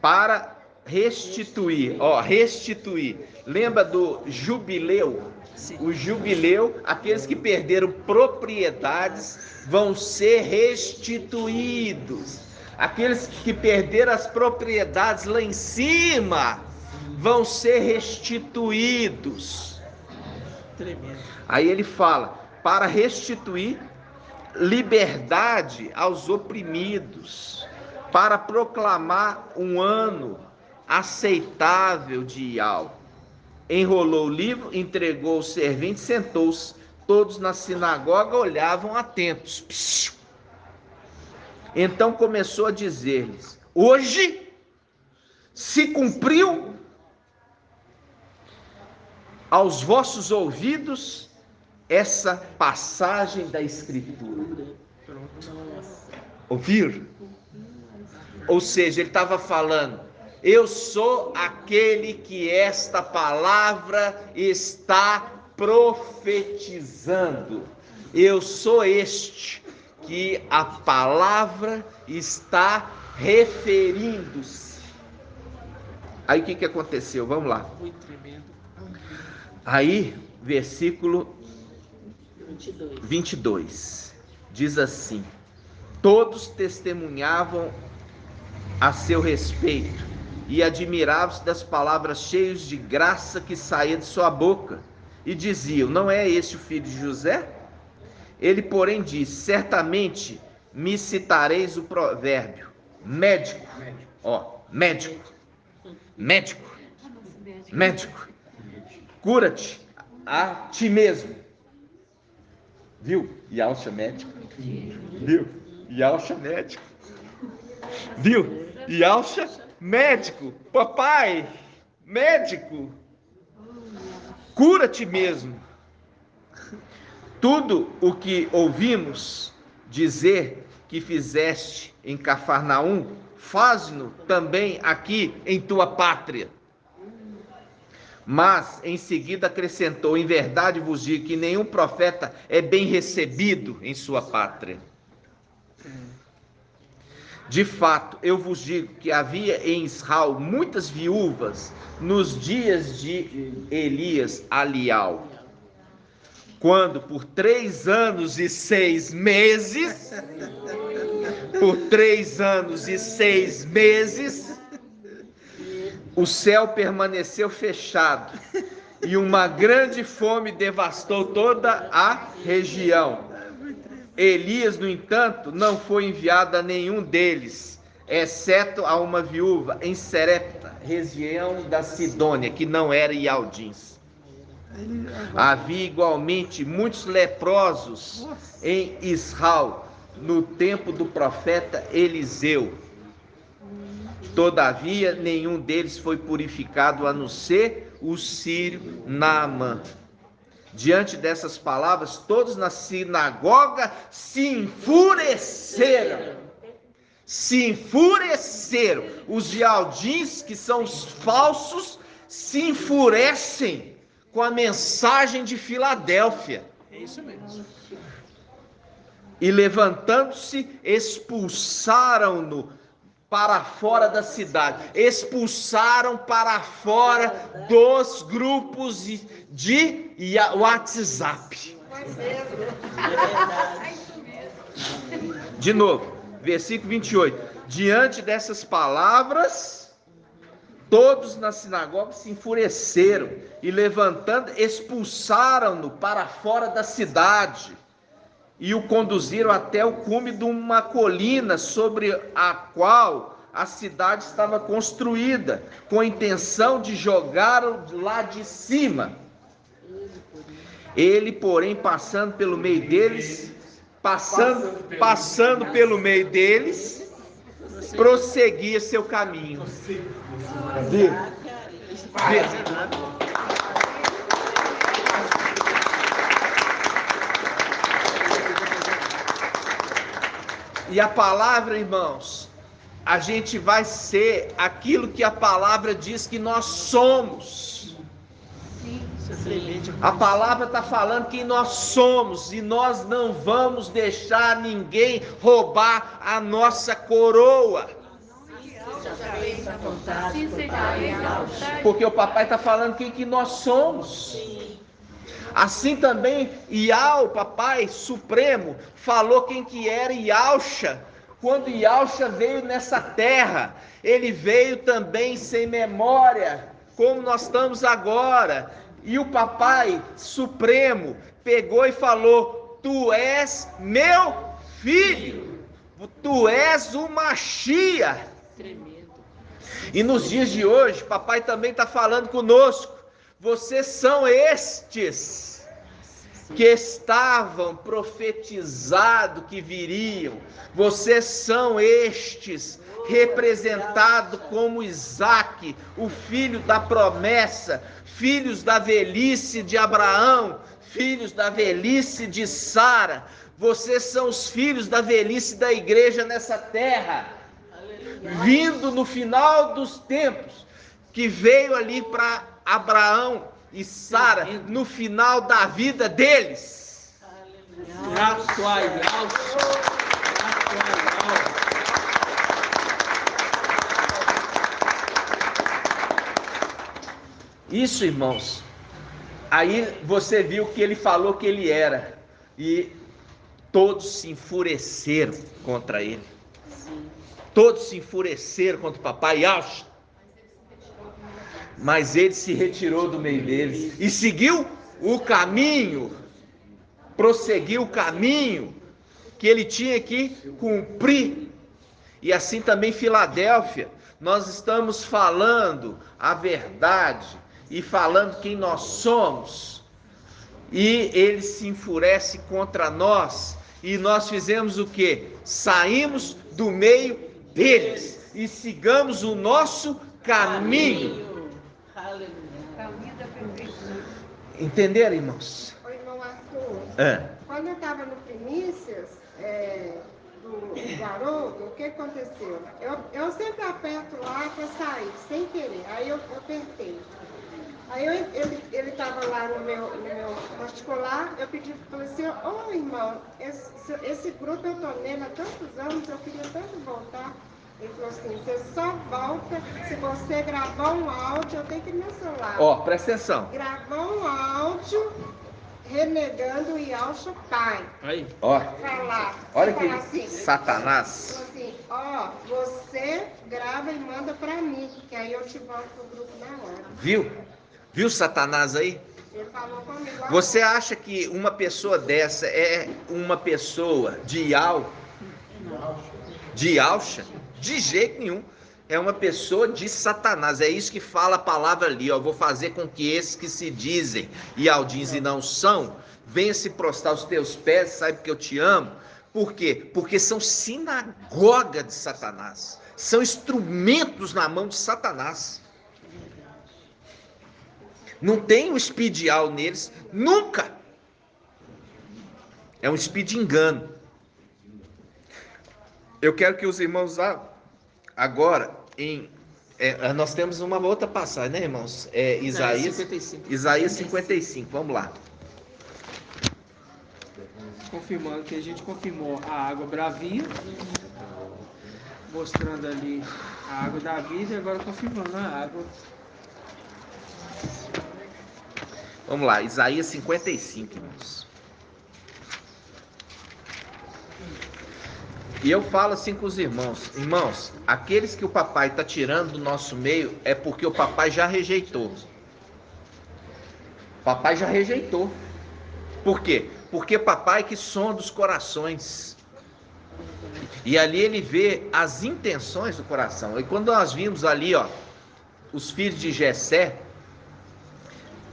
Para restituir. Restituir. Lembra do jubileu? Sim. O jubileu, aqueles que perderam propriedades vão ser restituídos. Aqueles que perderam as propriedades lá em cima vão ser restituídos. Tremendo. Aí ele fala, para restituir liberdade aos oprimidos, para proclamar um ano aceitável de Yahweh. enrolou o livro, entregou ao servente e sentou-se. Todos na sinagoga olhavam atentos. Psiu. Então começou a dizer-lhes: hoje se cumpriu aos vossos ouvidos essa passagem da Escritura. Ouviram? Ou seja, ele estava falando: eu sou aquele que esta palavra está profetizando. Eu sou este que a palavra está referindo-se. Aí o que aconteceu? Vamos lá. Aí, versículo 22 diz assim: todos testemunhavam a seu respeito e admiravam-se das palavras cheias de graça que saía de sua boca, e diziam: não é este o filho de José? Ele, porém, disse: certamente me citareis o provérbio, médico, médico, cura-te a ti mesmo. Viu? Yalcha médico. Viu? Yalcha médico. Viu? Yalcha médico. Papai, médico. Cura-te mesmo. Tudo o que ouvimos dizer que fizeste em Cafarnaum, faz-no também aqui em tua pátria. Mas em seguida acrescentou: em verdade vos digo que nenhum profeta é bem recebido em sua pátria. De fato, eu vos digo que havia em Israel muitas viúvas nos dias de Elias Alial, quando por 3 anos e 6 meses, o céu permaneceu fechado e uma grande fome devastou toda a região. Elias, no entanto, não foi enviado a nenhum deles, exceto a uma viúva em Serepta, região da Sidônia, que não era Ialdins. Havia igualmente muitos leprosos em Israel no tempo do profeta Eliseu. Todavia, nenhum deles foi purificado, a não ser o sírio Naamã. Diante dessas palavras, todos na sinagoga se enfureceram. Os Ialdins, que são os falsos, se enfurecem com a mensagem de Filadélfia. É isso mesmo. E levantando-se, expulsaram-no para fora da cidade. Expulsaram para fora dos grupos de WhatsApp. De novo, versículo 28. Diante dessas palavras, todos na sinagoga se enfureceram e, levantando, expulsaram-no para fora da cidade e o conduziram até o cume de uma colina sobre a qual a cidade estava construída, com a intenção de jogá-lo lá de cima. Ele, porém, passando pelo meio deles, prosseguia seu caminho. E a palavra, irmãos, a gente vai ser aquilo que a palavra diz que nós somos. A palavra está falando que nós somos, e nós não vamos deixar ninguém roubar a nossa coroa. Porque o papai está falando que nós somos. Assim também Ial, papai supremo, falou quem que era Yalcha. Quando Yalcha veio nessa terra, ele veio também sem memória, como nós estamos agora. E o papai supremo pegou e falou: tu és meu filho, tu és o Mashiach. E nos dias de hoje, papai também está falando conosco. vocês são estes que estavam profetizado que viriam. Vocês são estes representado como Isaque, o filho da promessa, filhos da velhice de Abraão, filhos da velhice de Sara. Vocês são os filhos da velhice da igreja nessa terra, vindo no final dos tempos, que veio ali para Abraão e Sara no final da vida deles. Isso, irmãos. Aí você viu que ele falou que ele era, e todos se enfureceram contra ele. Todos se enfureceram contra o papai Yahshua. Mas ele se retirou do meio deles e seguiu o caminho, prosseguiu o caminho que ele tinha que cumprir. E assim também Filadélfia, nós estamos falando a verdade e falando quem nós somos, e ele se enfurece contra nós, e nós fizemos o quê? Saímos do meio deles e sigamos o nosso caminho. Entenderam, irmãos? Ô, irmão Arthur, quando eu estava no Primícias do Haroldo, o que aconteceu? Eu sempre aperto lá para sair, sem querer, aí eu apertei. Aí ele estava lá no meu particular, eu pedi, falei assim, ô irmão, esse grupo eu estou nele há tantos anos, eu queria tanto voltar. Ele falou assim, você só volta se você gravar um áudio, eu tenho que ir no meu celular. Ó, presta atenção. Gravar um áudio renegando o Yahshua Pai. Aí. Ó. Falar. Olha que assim, Satanás. Falou assim, ó, você grava e manda pra mim, que aí eu te volto pro grupo na hora. Viu? Viu Satanás aí? Ele falou comigo. Você acha que uma pessoa dessa é uma pessoa de Yahweh? De Yahshua? De jeito nenhum. É uma pessoa de Satanás. É isso que fala a palavra ali, ó. Vou fazer com que esses que se dizem Yaldins e não são, venham se prostrar aos teus pés, sabe que eu te amo. Por quê? Porque são sinagoga de Satanás. São instrumentos na mão de Satanás. Não tem um espidial neles, nunca. É um speed engano. Eu quero que os irmãos agora, nós temos uma outra passagem, né, irmãos? Isaías 55, vamos lá. Confirmando que a gente confirmou a água bravia, mostrando ali a água da vida, e agora confirmando a água. Vamos lá, Isaías 55, irmãos. E eu falo assim com os irmãos, aqueles que o papai está tirando do nosso meio é porque o papai já rejeitou. Papai já rejeitou. Por quê? Porque papai que sonda os corações. E ali ele vê as intenções do coração. E quando nós vimos ali, ó, os filhos de Jessé,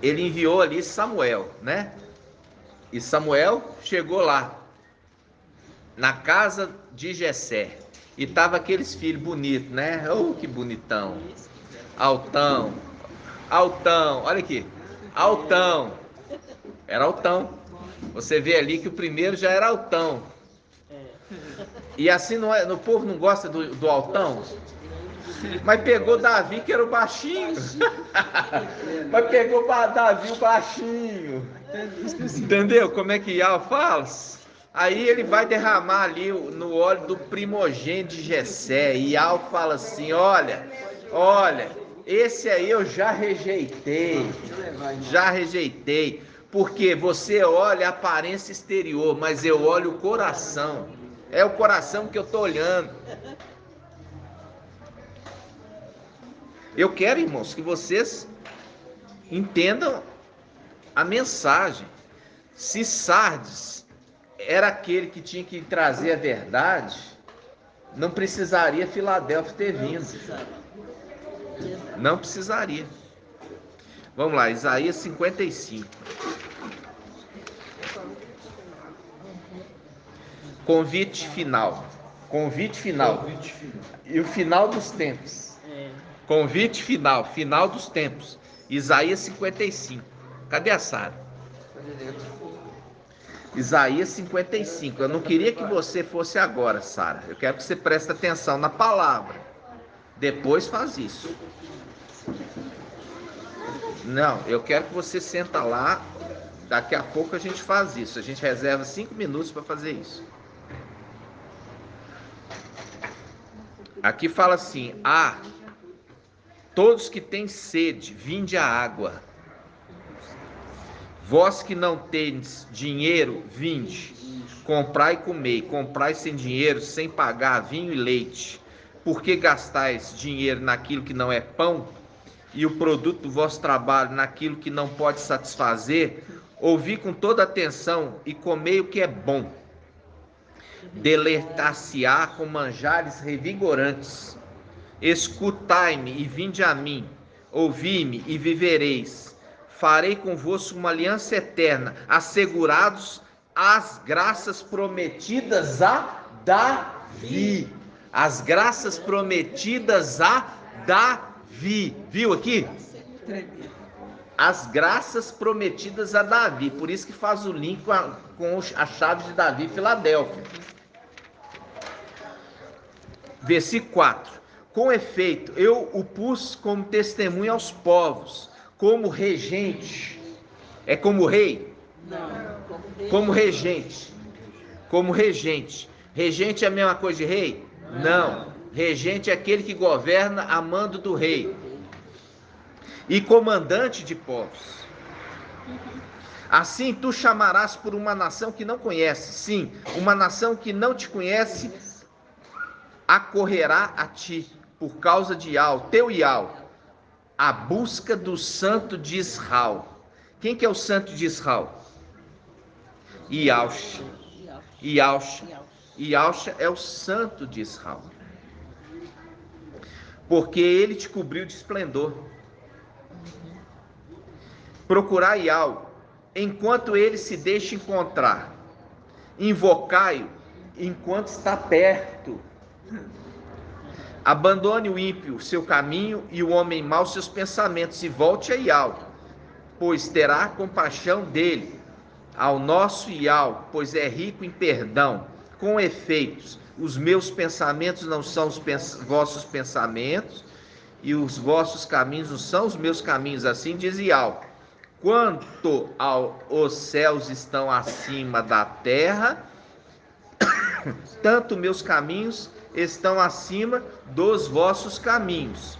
ele enviou ali Samuel, né? E Samuel chegou lá, na casa de Jessé, e tava aqueles filhos bonitos, né? Oh, que bonitão. Altão, olha aqui. Altão. Era altão. Você vê ali que o primeiro já era altão. E assim não é, o povo não gosta do altão. Mas pegou Davi, que era o baixinho. Mas pegou Davi, o baixinho. Entendeu como é que Yahweh fala? Aí ele vai derramar ali no óleo do primogênito de Jessé. E Yahweh fala assim, olha, esse aí eu já rejeitei. Porque você olha a aparência exterior, mas eu olho o coração. É o coração que eu estou olhando. Eu quero, irmãos, que vocês entendam a mensagem. Se Sardes era aquele que tinha que trazer a verdade, não precisaria Filadélfia ter vindo. Não precisaria. Vamos lá, Isaías 55. Convite final. Convite final. E o final dos tempos. Convite final. Final dos tempos. Isaías 55. Cadê a Sara? Isaías 55. Eu não queria que você fosse agora, Sara. Eu quero que você preste atenção na palavra. Depois faz isso. Não, eu quero que você senta lá. Daqui a pouco a gente faz isso. A gente reserva 5 minutos para fazer isso. Aqui fala assim: todos que têm sede, vinde a água. Vós que não tendes dinheiro, vinde, comprai e comei. Comprai sem dinheiro, sem pagar vinho e leite. Por que gastais dinheiro naquilo que não é pão, e o produto do vosso trabalho naquilo que não pode satisfazer? Ouvi com toda atenção e comei o que é bom. Deleitar-se-á com manjares revigorantes. Escutai-me e vinde a mim. Ouvi-me e vivereis. Farei convosco uma aliança eterna, assegurados as graças prometidas a Davi. As graças prometidas a Davi. Viu aqui? As graças prometidas a Davi. Por isso que faz o link com a chave de Davi, Filadélfia. Versículo 4. Com efeito, eu o pus como testemunha aos povos, como regente. É como rei? Não. Como regente. Como regente. Regente é a mesma coisa de rei? Não. Regente é aquele que governa a mando do rei. E comandante de povos. Assim tu chamarás por uma nação que não conhece. Sim, uma nação que não te conhece acorrerá a ti, por causa de Ial, teu Ial, a busca do santo de Israel. Quem que é o santo de Israel? Iauxa. Iauxa é o santo de Israel. Porque ele te cobriu de esplendor. Procurai Ial, enquanto ele se deixa encontrar. Invocai-o, enquanto está perto. Abandone o ímpio seu caminho e o homem mau seus pensamentos, e volte a Ial, pois terá compaixão dele. Ao nosso Ial, pois é rico em perdão. Com efeitos, os meus pensamentos não são os vossos pensamentos, e os vossos caminhos não são os meus caminhos, assim diz Ial. Quanto aos céus estão acima da terra, tanto meus caminhos estão acima dos vossos caminhos,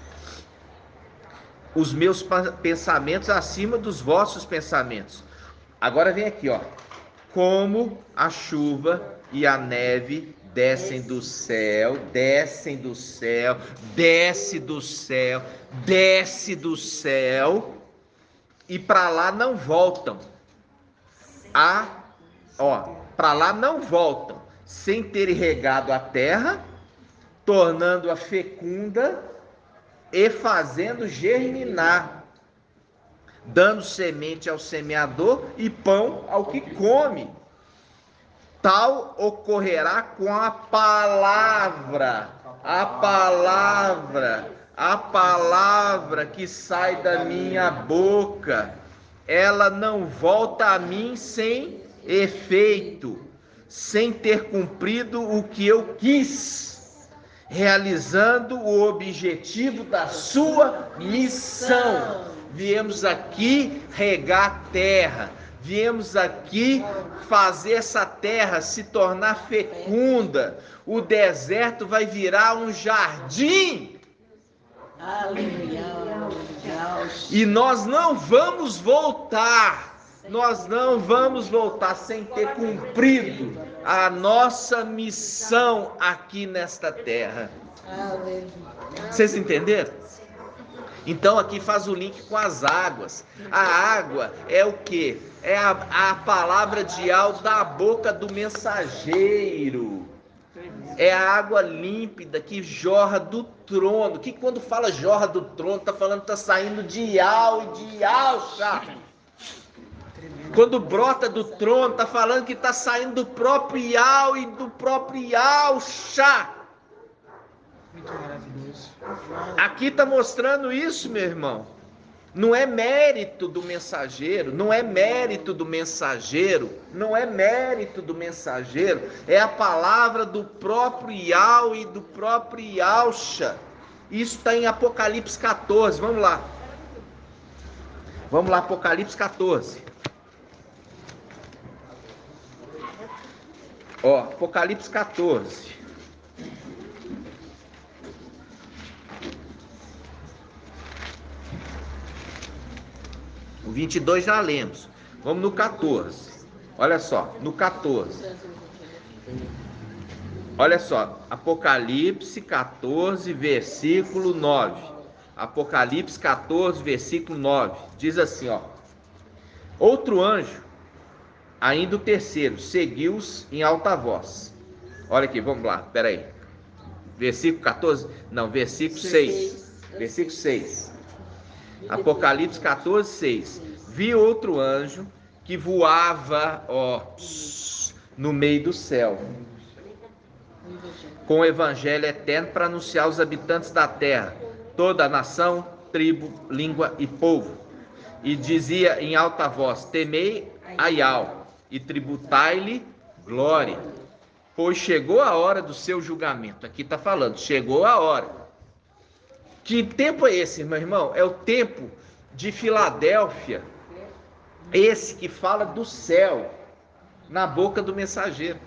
os meus pensamentos acima dos vossos pensamentos. Agora vem aqui, ó. Como a chuva e a neve descem do céu, desce do céu, e para lá não voltam. Para lá não voltam, sem ter regado a terra, tornando-a fecunda e fazendo germinar, dando semente ao semeador e pão ao que come. Tal ocorrerá com a palavra que sai da minha boca. Ela não volta a mim sem efeito, sem ter cumprido o que eu quis, realizando o objetivo da sua missão. Viemos aqui regar a terra, viemos aqui fazer essa terra se tornar fecunda. O deserto vai virar um jardim. Aleluia. E nós não vamos voltar. Nós não vamos voltar sem ter cumprido a nossa missão aqui nesta terra. Vocês entenderam? Então aqui faz o link com as águas. A água é o quê? É a palavra de Ial da boca do mensageiro. É a água límpida que jorra do trono. Que quando fala jorra do trono, está falando que está saindo de Iau e de Iauxa. Quando brota do trono, está falando que está saindo do próprio Iau e do próprio Iauxa. Muito maravilhoso. Aqui está mostrando isso, meu irmão. Não é mérito do mensageiro, não é mérito do mensageiro, não é mérito do mensageiro, é a palavra do próprio Iau e do próprio Iauxa. Isso está em Apocalipse 14, vamos lá. Vamos lá, Apocalipse 14. Ó, Apocalipse 14. O 22 já lemos. Vamos no 14. Olha só, no 14. Olha só, Apocalipse 14, versículo 9. Apocalipse 14, versículo 9. Diz assim, ó. Outro anjo, ainda o terceiro, seguiu-os em alta voz. Olha aqui, vamos lá, peraí. Versículo 14? Não, versículo 6. Versículo 6. Apocalipse 14, 6. Vi outro anjo que voava, no meio do céu, com o evangelho eterno para anunciar aos habitantes da terra, toda a nação, tribo, língua e povo. E dizia em alta voz: temei a Iau e tributai-lhe glória, pois chegou a hora do seu julgamento. Aqui está falando, chegou a hora. Que tempo é esse, meu irmão? É o tempo de Filadélfia, esse que fala do céu na boca do mensageiro,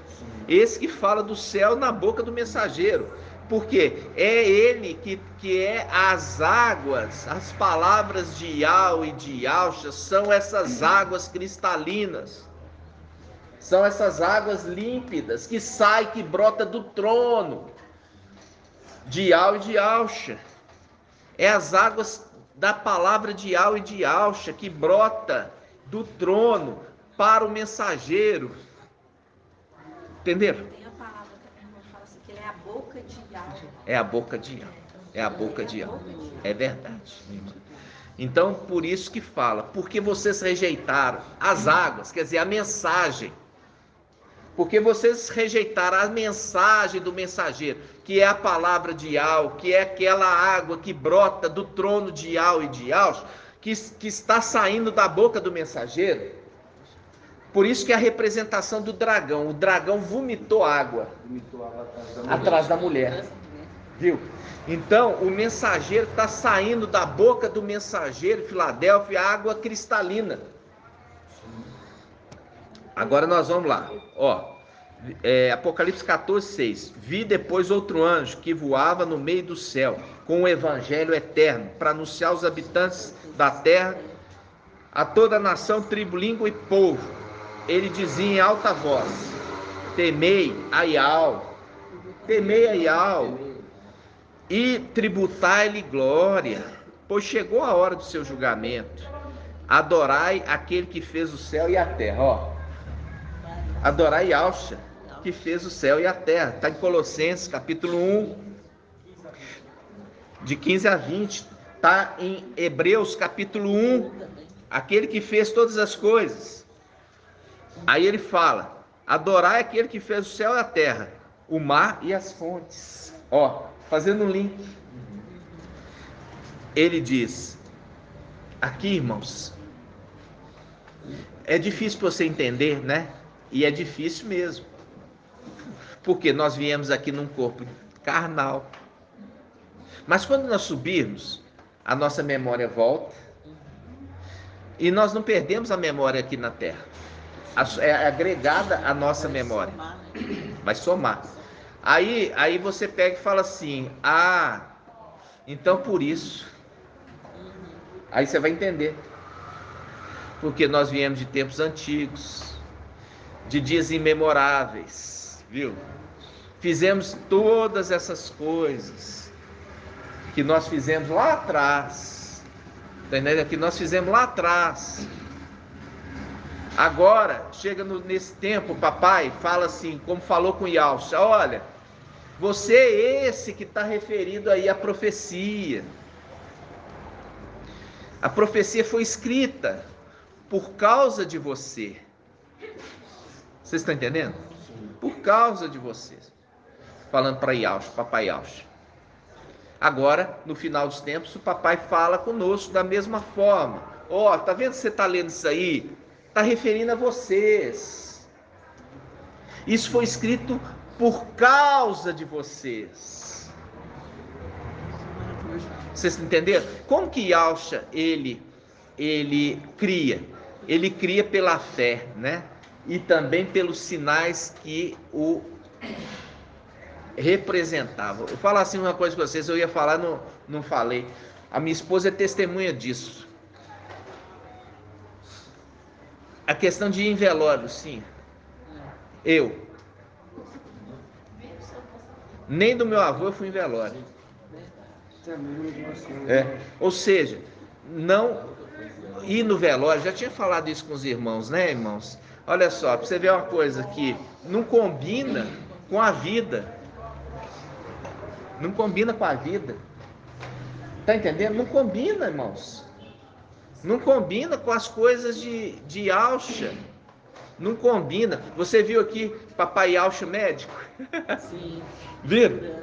esse que fala do céu na boca do mensageiro, porque é ele que é as águas, as palavras de Iau e de Iauxa são essas águas cristalinas, são essas águas límpidas que saem, que brota do trono de Iau e de Iauxa. É as águas da palavra de Iau e de Iauxa que brota do trono para o mensageiro. Entenderam? Tem a palavra que a irmã fala assim, que ele é a boca de Iau. É a boca de Iau. É a boca de Iau. É verdade, irmã. Então, por isso que fala, porque vocês rejeitaram as águas, quer dizer, a mensagem. Porque vocês rejeitaram a mensagem do mensageiro, que é a palavra de Iau, que é aquela água que brota do trono de Iau e de Iauxa, que está saindo da boca do mensageiro. Por isso que a representação do dragão, o dragão vomitou água atrás da mulher. Viu? Então, o mensageiro está saindo da boca do mensageiro, Filadélfia, água cristalina. Agora nós vamos lá, Apocalipse 14, 6. Vi depois outro anjo que voava no meio do céu, com o evangelho eterno, para anunciar aos habitantes da terra, a toda a nação, tribo, língua e povo. Ele dizia em alta voz: temei a Iau e tributai-lhe glória, pois chegou a hora do seu julgamento. Adorai aquele que fez o céu e a terra, Adorai Iauxa, que fez o céu e a terra. Está em Colossenses, capítulo 1, de 15 a 20. Está em Hebreus, capítulo 1, aquele que fez todas as coisas. Aí ele fala: adorai aquele que fez o céu e a terra, o mar e as fontes. Fazendo um link. Ele diz, aqui, irmãos, é difícil para você entender, né? E é difícil mesmo, porque nós viemos aqui num corpo carnal, mas quando nós subirmos, a nossa memória volta, e nós não perdemos a memória aqui na terra, é agregada à nossa memória, vai somar. Aí você pega e fala assim: então por isso, aí você vai entender, porque nós viemos de tempos antigos, de dias imemoráveis, viu? Fizemos todas essas coisas que nós fizemos lá atrás, tá entendendo? Que nós fizemos lá atrás. Agora, chega nesse tempo, papai fala assim, como falou com Iauxa: olha, Você é esse que está referido aí à profecia. A profecia foi escrita por causa de você. Vocês estão entendendo? Por causa de vocês. Falando para Yaush, papai Yaush. Agora, no final dos tempos, o papai fala conosco da mesma forma. Ó, tá vendo que você está lendo isso aí? Está referindo a vocês. Isso foi escrito por causa de vocês. Vocês entenderam? Como que Yaush, ele cria? Ele cria pela fé, né? E também pelos sinais que o representavam. Eu falo assim uma coisa com vocês, eu ia falar, não falei. A minha esposa é testemunha disso. A questão de ir em velório, sim. Eu. Nem do meu avô eu fui em velório. Ou seja, não ir no velório, já tinha falado isso com os irmãos, né, irmãos? Olha só, para você ver uma coisa que não combina com a vida. Não combina com a vida. Tá entendendo? Não combina, irmãos. Não combina com as coisas de Yaush. Não combina. Você viu aqui papai Yaush médico? Sim. Viram?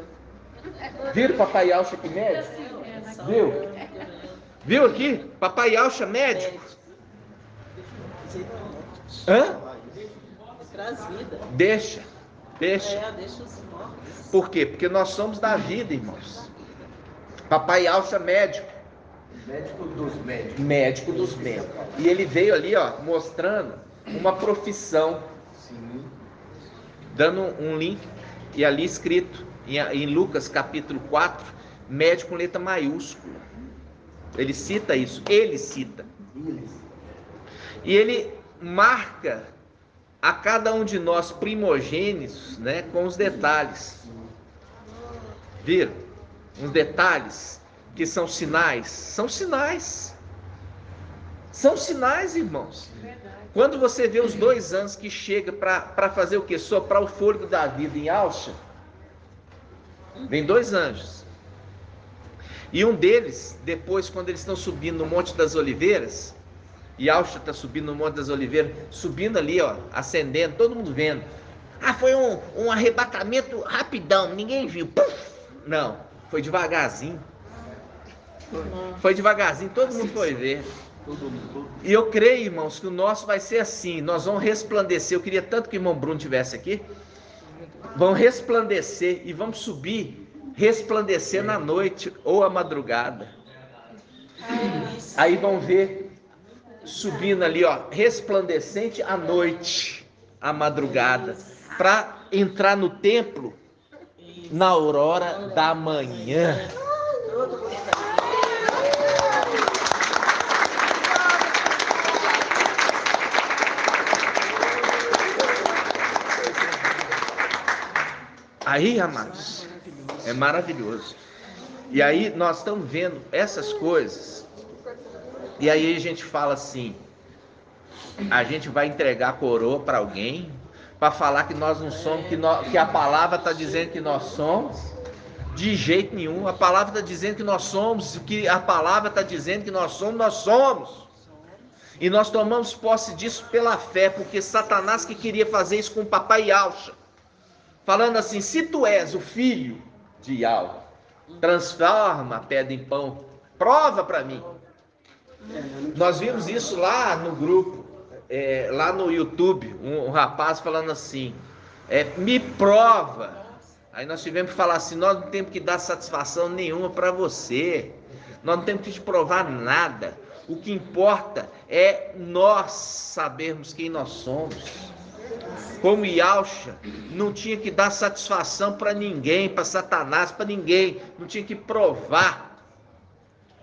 Viram papai Yaush aqui médico? Viu? Viu aqui? Papai Yaush médico? Hã? Traz vida. Deixa. Deixa os mortos. Por quê? Porque nós somos da vida, irmãos. Papai Yaush médico. Médico dos médicos. Médico dos médicos. E ele veio ali, ó, mostrando uma profissão. Sim. Dando um link. E ali escrito, em Lucas capítulo 4, médico com letra maiúscula. Ele cita isso. Ele cita. E ele marca a cada um de nós primogênitos, né, com os detalhes. Viram? Uns detalhes que são sinais. São sinais. São sinais, irmãos. Quando você vê os 2 anos que chega para fazer o quê? Soprar o fôlego da vida em Yaush, vem 2 anjos. E um deles, depois, quando eles estão subindo no Monte das Oliveiras, Yaush está subindo no Monte das Oliveiras, subindo ali, ó, ascendendo, todo mundo vendo. Ah, foi um arrebatamento rapidão, ninguém viu. Puf! Não, foi devagarzinho. Foi devagarzinho, todo mundo foi ver. E eu creio, irmãos, que o nosso vai ser assim. Nós vamos resplandecer. Eu queria tanto que o irmão Bruno estivesse aqui. Vamos resplandecer e vamos subir, resplandecer na noite ou à madrugada. Aí vão ver subindo ali, ó, resplandecente à noite, à madrugada, para entrar no templo na aurora da manhã. Aí, amados, é maravilhoso. E aí nós estamos vendo essas coisas. E aí a gente fala assim, a gente vai entregar a coroa para alguém, para falar que nós não somos, que a palavra está dizendo que nós somos. De jeito nenhum. A palavra está dizendo que nós somos, que a palavra está dizendo que nós somos. E nós tomamos posse disso pela fé, porque Satanás que queria fazer isso com o papai Yaush, falando assim, se tu és o filho de Yahweh, transforma a pedra em pão, prova para mim. Nós vimos isso lá no grupo, lá no YouTube, um rapaz falando assim, me prova. Aí nós tivemos que falar assim, nós não temos que dar satisfação nenhuma para você, nós não temos que te provar nada, o que importa é nós sabermos quem nós somos. Como Yaush não tinha que dar satisfação para ninguém, para Satanás, para ninguém, não tinha que provar.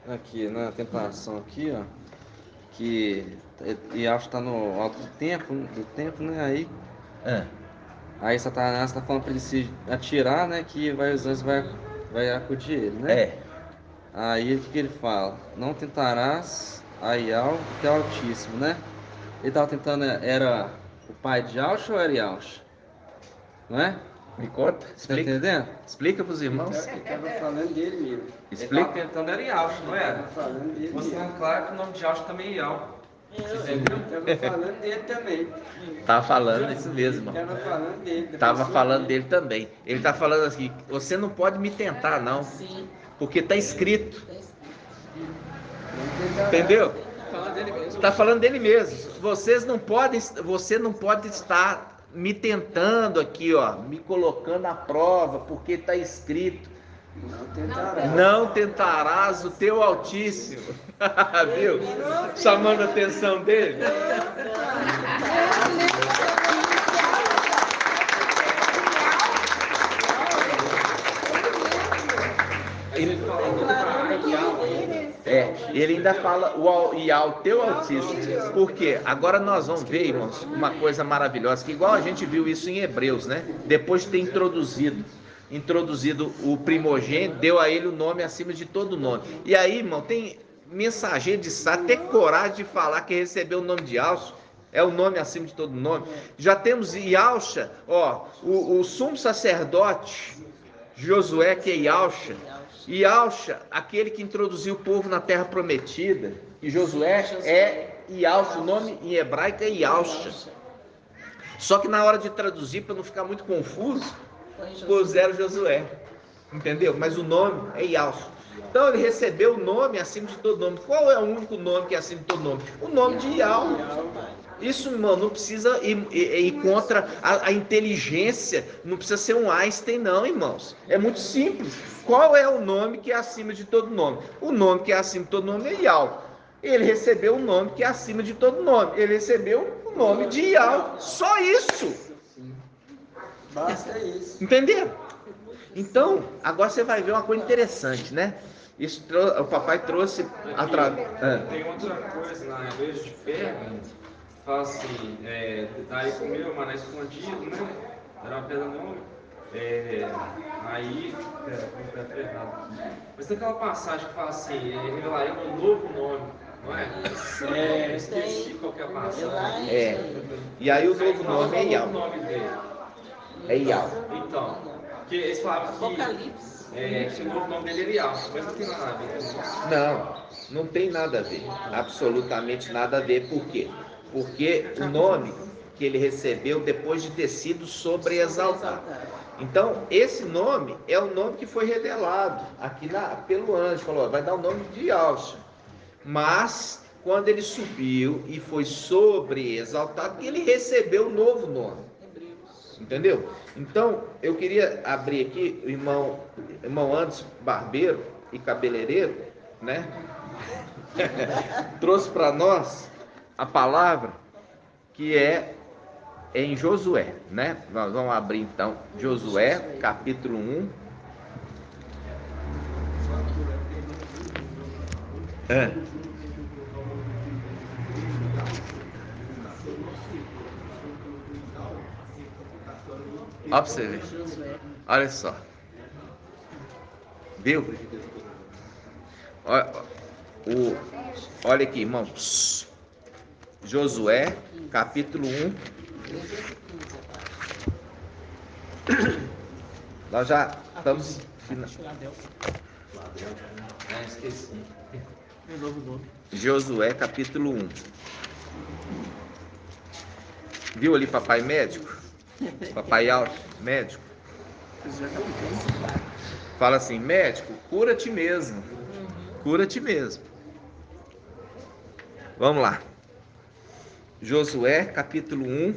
Aqui na tentação aqui, ó, que Yaush está no alto do tempo, né? Aí Satanás está falando para ele se atirar, né? Que os anjos vai acudir ele, né? Aí o que ele fala? Não tentarás a Yahweh, que é o Altíssimo, né? Ele estava tentando, era o pai de Yaush ou era Yaush? Não é? Me conta, Tá explica. entendendo? Explica para os irmãos. Ele estava falando dele mesmo. Ele Explica. tava tentando era Yauch, não era? Estava falando dele Mostrando mesmo. claro que o nome de Yauch também é Yau. Você entendeu? Estava falando dele também. Tava falando isso mesmo, irmão. Estava falando dele. Tava falando dele também. Ele tá falando assim, você não pode me tentar, não. Porque tá escrito. Entendeu? Tá falando dele mesmo. Você não pode estar me tentando aqui, ó, me colocando à prova, porque tá escrito. Não tentarás o teu Altíssimo. Viu? Chamando a atenção dele. Ele ainda fala o teu Altíssimo. Por quê? Agora nós vamos ver, irmãos, uma coisa maravilhosa, que igual a gente viu isso em Hebreus, né? Depois de ter introduzido o primogênito, deu a ele o nome acima de todo nome. E aí, irmão, tem mensageiro de Sá, ter coragem de falar que recebeu o nome de Yaucha, é o nome acima de todo nome. Já temos Yaucha, ó, o sumo sacerdote Josué, que é Yaucha. Yaucha, aquele que introduziu o povo na terra prometida. E Josué é Yaucha, o nome em hebraico é Yaucha. Só que na hora de traduzir, para não ficar muito confuso, puseram Josué, entendeu? Mas o nome é Yaucha. Então ele recebeu o nome acima de todo nome. Qual é o único nome que é acima de todo nome? O nome de Yahweh. Isso, irmão, não precisa ir contra a inteligência, não precisa ser um Einstein, não, irmãos. É muito simples. Qual é o nome que é acima de todo nome? O nome que é acima de todo nome é Yahweh. Ele recebeu o nome que é acima de todo nome. Ele recebeu o nome de Yahweh. Só isso. Basta isso. Entenderam? Então, agora você vai ver uma coisa interessante, né? Isso o papai trouxe através. Tem outra coisa na igreja de ferro, fala assim, daí comeu, mas escondido, né? Era uma pedra nova. Aí, mas tem aquela passagem que fala assim, revelaria um novo nome, não é? Esqueci qual que é a passagem. E aí o novo nome é Yahweh. O nome dele. É Yahweh. Então, que eles falavam que o novo nome dele era Yahweh, mas não tem nada a ver. Não tem nada a ver. Absolutamente nada a ver. Por quê? Porque o nome que ele recebeu depois de ter sido sobreexaltado. Então, esse nome é o nome que foi revelado aqui pelo anjo. Falou, vai dar o nome de Yaucha. Mas, quando ele subiu e foi sobreexaltado, ele recebeu um novo nome. Entendeu? Então, eu queria abrir aqui, o irmão Anderson, barbeiro e cabeleireiro, né? Trouxe para nós a palavra que é em Josué, né? Nós vamos abrir então Josué, capítulo 1. Ó pra você ver. Olha só. Viu? Olha aqui, irmãos. Josué, capítulo 1. Nós já estamos... Esqueci. Josué, capítulo 1. Viu ali papai médico? Papai Alto, médico. Fala assim, médico, cura-te mesmo. Cura-te mesmo. Vamos lá. Josué, capítulo 1,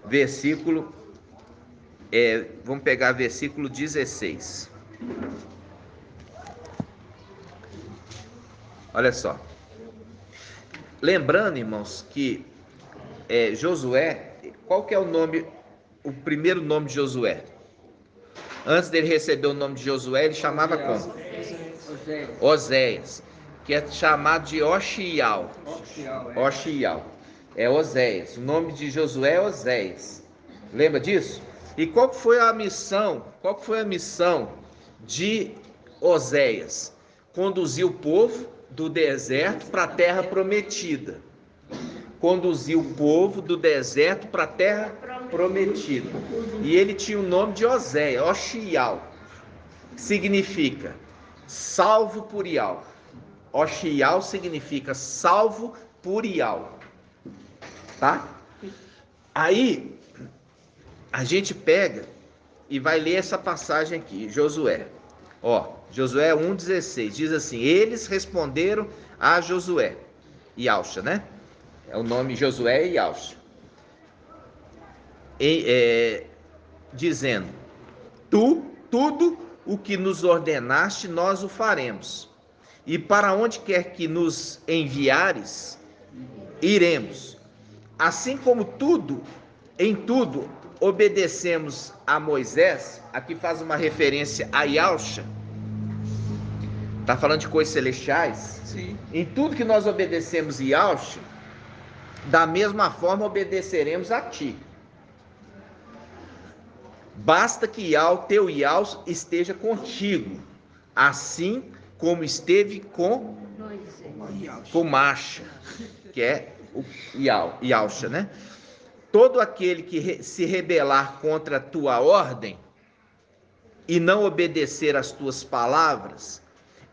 versículo, vamos pegar versículo 16. Olha só. Lembrando, irmãos, que Josué, qual que é o primeiro nome de Josué? Antes dele receber o nome de Josué, ele chamava como? Oséias, que é chamado de Oxial. Oxial. É Oséias. O nome de Josué é Oséias. Lembra disso? E qual foi a missão? Qual foi a missão de Oséias? Conduzir o povo do deserto para a terra prometida. Conduzir o povo do deserto para a terra prometida. E ele tinha o nome de Oséias, Oxial, que significa salvo por Ial. Oxial significa salvo por Ial. Tá? Aí, a gente pega e vai ler essa passagem aqui, Josué. Ó, Josué 1,16, diz assim: eles responderam a Josué, Ialcha, né? É o nome Josué e Ialcha. Dizendo: tudo o que nos ordenaste, nós o faremos. E para onde quer que nos enviares, iremos. Assim como em tudo, obedecemos a Moisés. Aqui faz uma referência a Ialcha. Está falando de coisas celestiais. Sim. Em tudo que nós obedecemos Ialcha, da mesma forma obedeceremos a ti. Basta que teu Ial esteja contigo, assim como esteve com Masha, que é o Ialcha, né? Todo aquele que se rebelar contra a tua ordem e não obedecer às tuas palavras,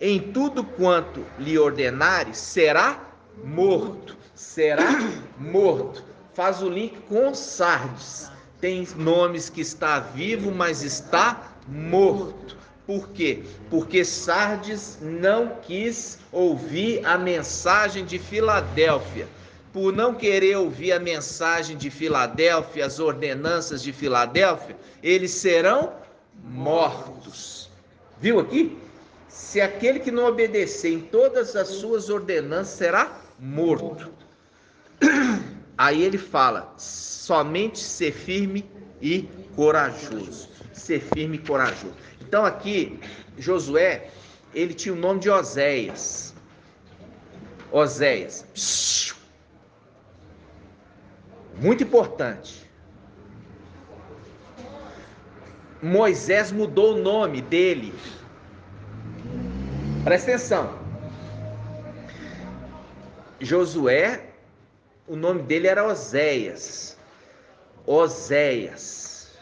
em tudo quanto lhe ordenares, será morto. Será morto. Faz o link com Sardes. Tem nomes que está vivo, mas está morto. Por quê? Porque Sardes não quis ouvir a mensagem de Filadélfia. Por não querer ouvir a mensagem de Filadélfia, as ordenanças de Filadélfia, eles serão mortos. Viu aqui? Se aquele que não obedecer em todas as suas ordenanças será morto. Aí ele fala: somente ser firme e corajoso. Ser firme e corajoso. Então aqui, Josué, ele tinha o nome de Oséias. Oséias. Muito importante. Moisés mudou o nome dele. Presta atenção. Josué, o nome dele era Oséias. Oséias,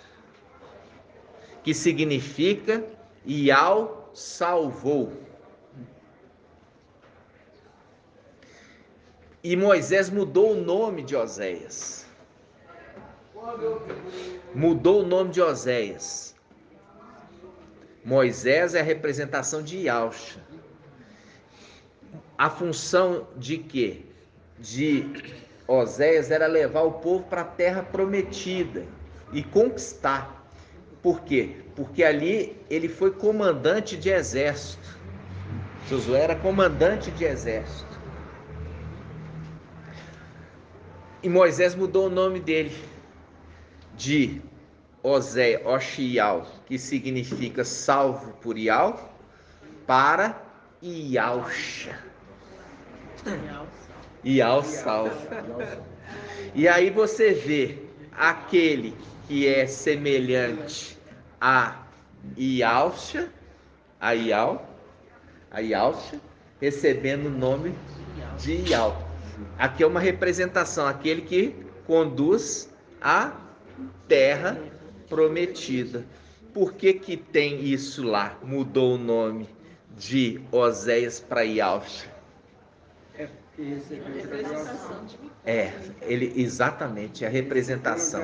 que significa Ial salvou. E Moisés mudou o nome de Oséias. Mudou o nome de Oséias. Moisés é a representação de Ialcha. A função de quê? De Oséias era levar o povo para a terra prometida e conquistar. Por quê? Porque ali ele foi comandante de exército. Josué era comandante de exército. E Moisés mudou o nome dele de Oséias, Oxial, que significa salvo por Ial, para Ialcha. Ial salvo. E aí você vê aquele que é semelhante a Ialcha, a Ialcha, recebendo o nome de Ial. Aqui é uma representação, aquele que conduz a terra prometida. Por que que tem isso lá? Mudou o nome de Oséias para Ialcha. Exatamente, a representação,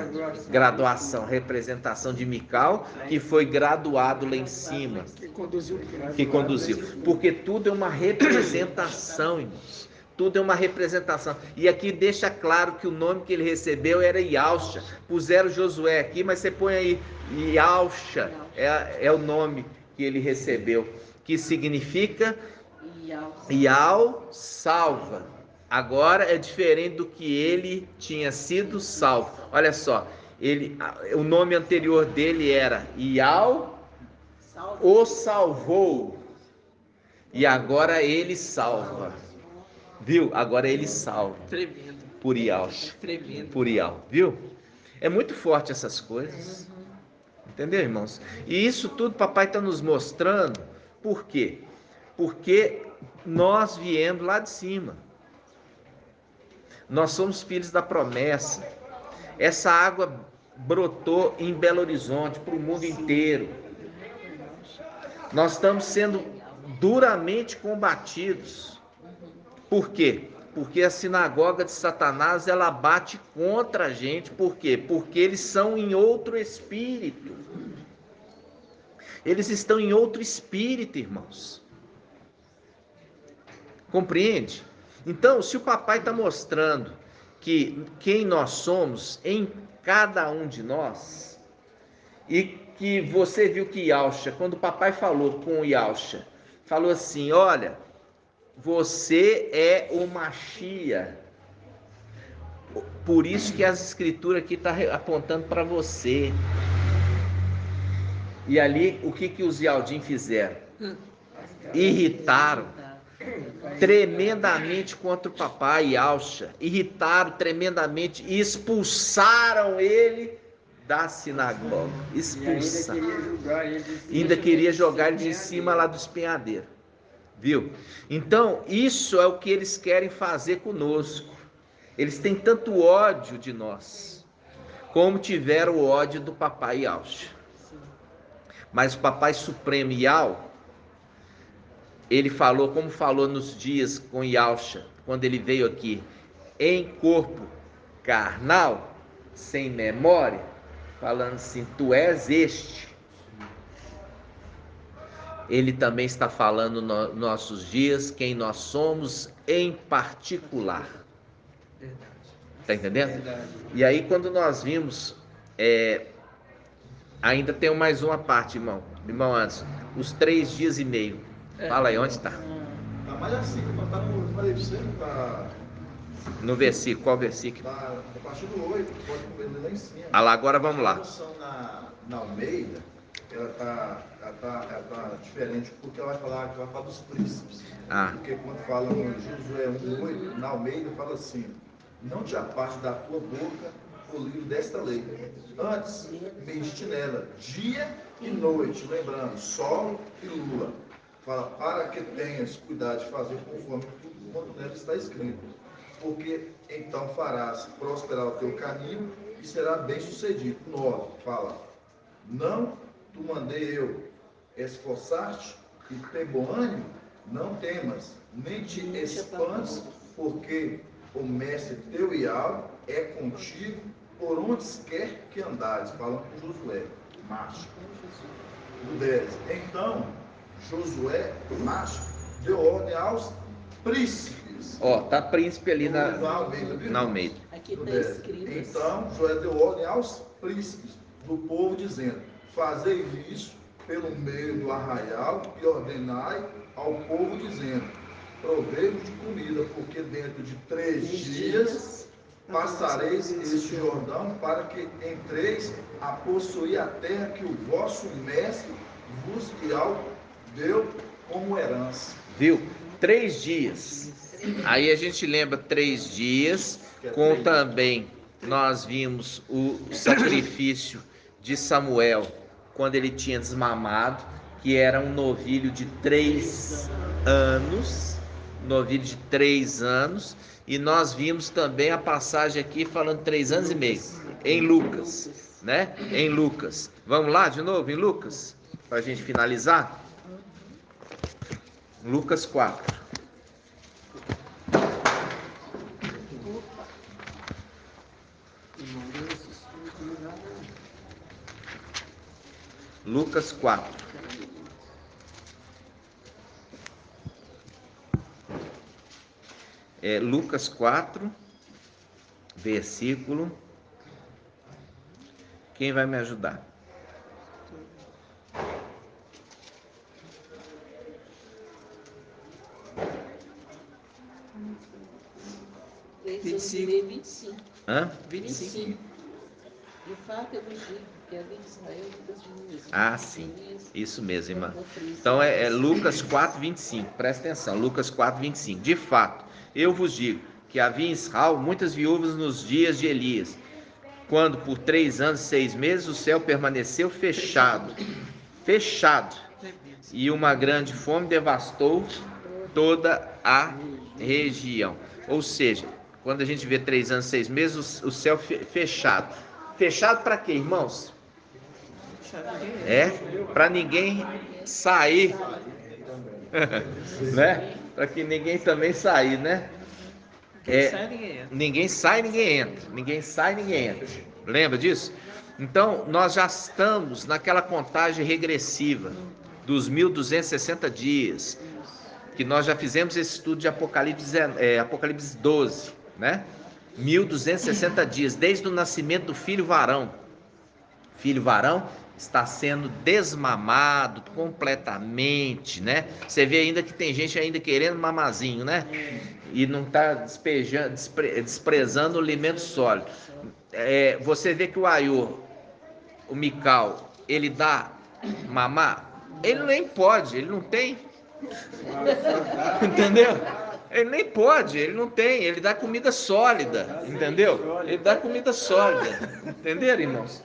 graduação, representação de Mical, que foi graduado lá em cima, que conduziu, porque tudo é uma representação, irmãos. Tudo é uma representação. E aqui deixa claro que o nome que ele recebeu era Ialcha. Puseram Josué aqui, mas você põe aí Ialcha. É o nome que ele recebeu, que significa Ial salva. Agora é diferente do que ele tinha sido salvo. Olha só, o nome anterior dele era Ial o salvou. E agora ele salva. Viu? Agora ele salva. Tremendo. Por Ial. Tremendo. Por Ial. Viu? É muito forte essas coisas. Entendeu, irmãos? E isso tudo papai está nos mostrando. Por quê? Porque nós viemos lá de cima. Nós somos filhos da promessa. Essa água brotou em Belo Horizonte, para o mundo inteiro. Nós estamos sendo duramente combatidos. Por quê? Porque a sinagoga de Satanás, ela bate contra a gente. Por quê? Porque eles são em outro espírito. Eles estão em outro espírito, irmãos. Compreende? Então, se o papai está mostrando que quem nós somos em cada um de nós, e que você viu que Yalcha, quando o papai falou com o Yalcha, falou assim: olha, você é o Machia. Por isso que as escrituras aqui estão apontando para você. E ali, o que os Yaldim fizeram? Irritaram tremendamente contra o papai Yalcha. Irritaram tremendamente e expulsaram ele da sinagoga. Expulsaram. Ainda queria jogar ele de cima lá do espinhadeiro. Viu? Então, isso é o que eles querem fazer conosco. Eles têm tanto ódio de nós, como tiveram o ódio do papai Yalcha. Mas o papai supremo Yal, ele falou, como falou nos dias com Yalcha, quando ele veio aqui, em corpo carnal, sem memória, falando assim: tu és este. Ele também está falando nos nossos dias quem nós somos em particular. Está entendendo? E aí, quando nós vimos, ainda tem mais uma parte, irmão Anderson, os 3 dias e meio. Fala aí, onde está? Mas assim, como está no, falei pra você, tá No versículo, qual versículo? a partir do 8, pode ver lá em cima. Ah lá, agora vamos lá. A tradução na Almeida, ela tá diferente, porque ela vai falar dos príncipes. Porque quando fala no Josué 1:8, na Almeida fala assim: não te aparte da tua boca o livro desta lei, antes medite nela dia e noite, lembrando, sol e lua. Fala, para que tenhas cuidado de fazer conforme tudo quanto nela está escrito, porque então farás prosperar o teu caminho e será bem sucedido. 9, fala, não tu mandei eu esforçar-te e ter bom ânimo, não temas, nem te espantes, porque o mestre teu Ial é contigo por onde quer que andares. Falando com Josué, macho. Do 10. Então, Josué, macho, deu ordem aos príncipes. Tá príncipe ali na Almeida. Aqui está escrito. Então, Josué deu ordem aos príncipes do povo, dizendo: fazei isso pelo meio do arraial e ordenai ao povo, dizendo: provei-vos de comida, porque dentro de 3 dias passareis este Jordão, para que entreis a possuir a terra que o vosso mestre vos deu como herança. Viu? 3 dias. Aí a gente lembra 3 dias, com também nós vimos o sacrifício de Samuel, quando ele tinha desmamado, que era um novilho de 3 anos. Novilho de 3 anos. E nós vimos também a passagem aqui falando 3 anos e meio, em Lucas, né? Em Lucas. Vamos lá de novo em Lucas, para a gente finalizar? Lucas 4. Lucas 4. Lucas 4, versículo. Quem vai me ajudar? Hã? 25. De fato, eu digo que a lei de Israel é das juízes. Ah, sim. Isso mesmo, irmã. Então é Lucas 4, 25. Presta atenção. Lucas 4, 25. De fato, eu vos digo que havia em Israel muitas viúvas nos dias de Elias, quando por 3 anos e 6 meses o céu permaneceu fechado, e uma grande fome devastou toda a região. Ou seja, quando a gente vê 3 anos e 6 meses, o céu fechado. Fechado para quê, irmãos? Para ninguém sair, né? Para que ninguém também sair, né? Ninguém sai, ninguém entra. Ninguém sai, ninguém entra. Lembra disso? Então, nós já estamos naquela contagem regressiva dos 1260 dias, que nós já fizemos esse estudo de Apocalipse 12, né? 1260 dias, desde o nascimento do filho varão. Filho varão está sendo desmamado completamente, né? Você vê ainda que tem gente ainda querendo mamazinho, né? E não está desprezando o alimento sólido. Você vê que o Aior, o Mical, ele dá mamar? Ele nem pode, ele não tem. Entendeu? Ele nem pode, ele não tem, ele dá comida sólida, entendeu? Ele dá comida sólida, entenderam, irmãos?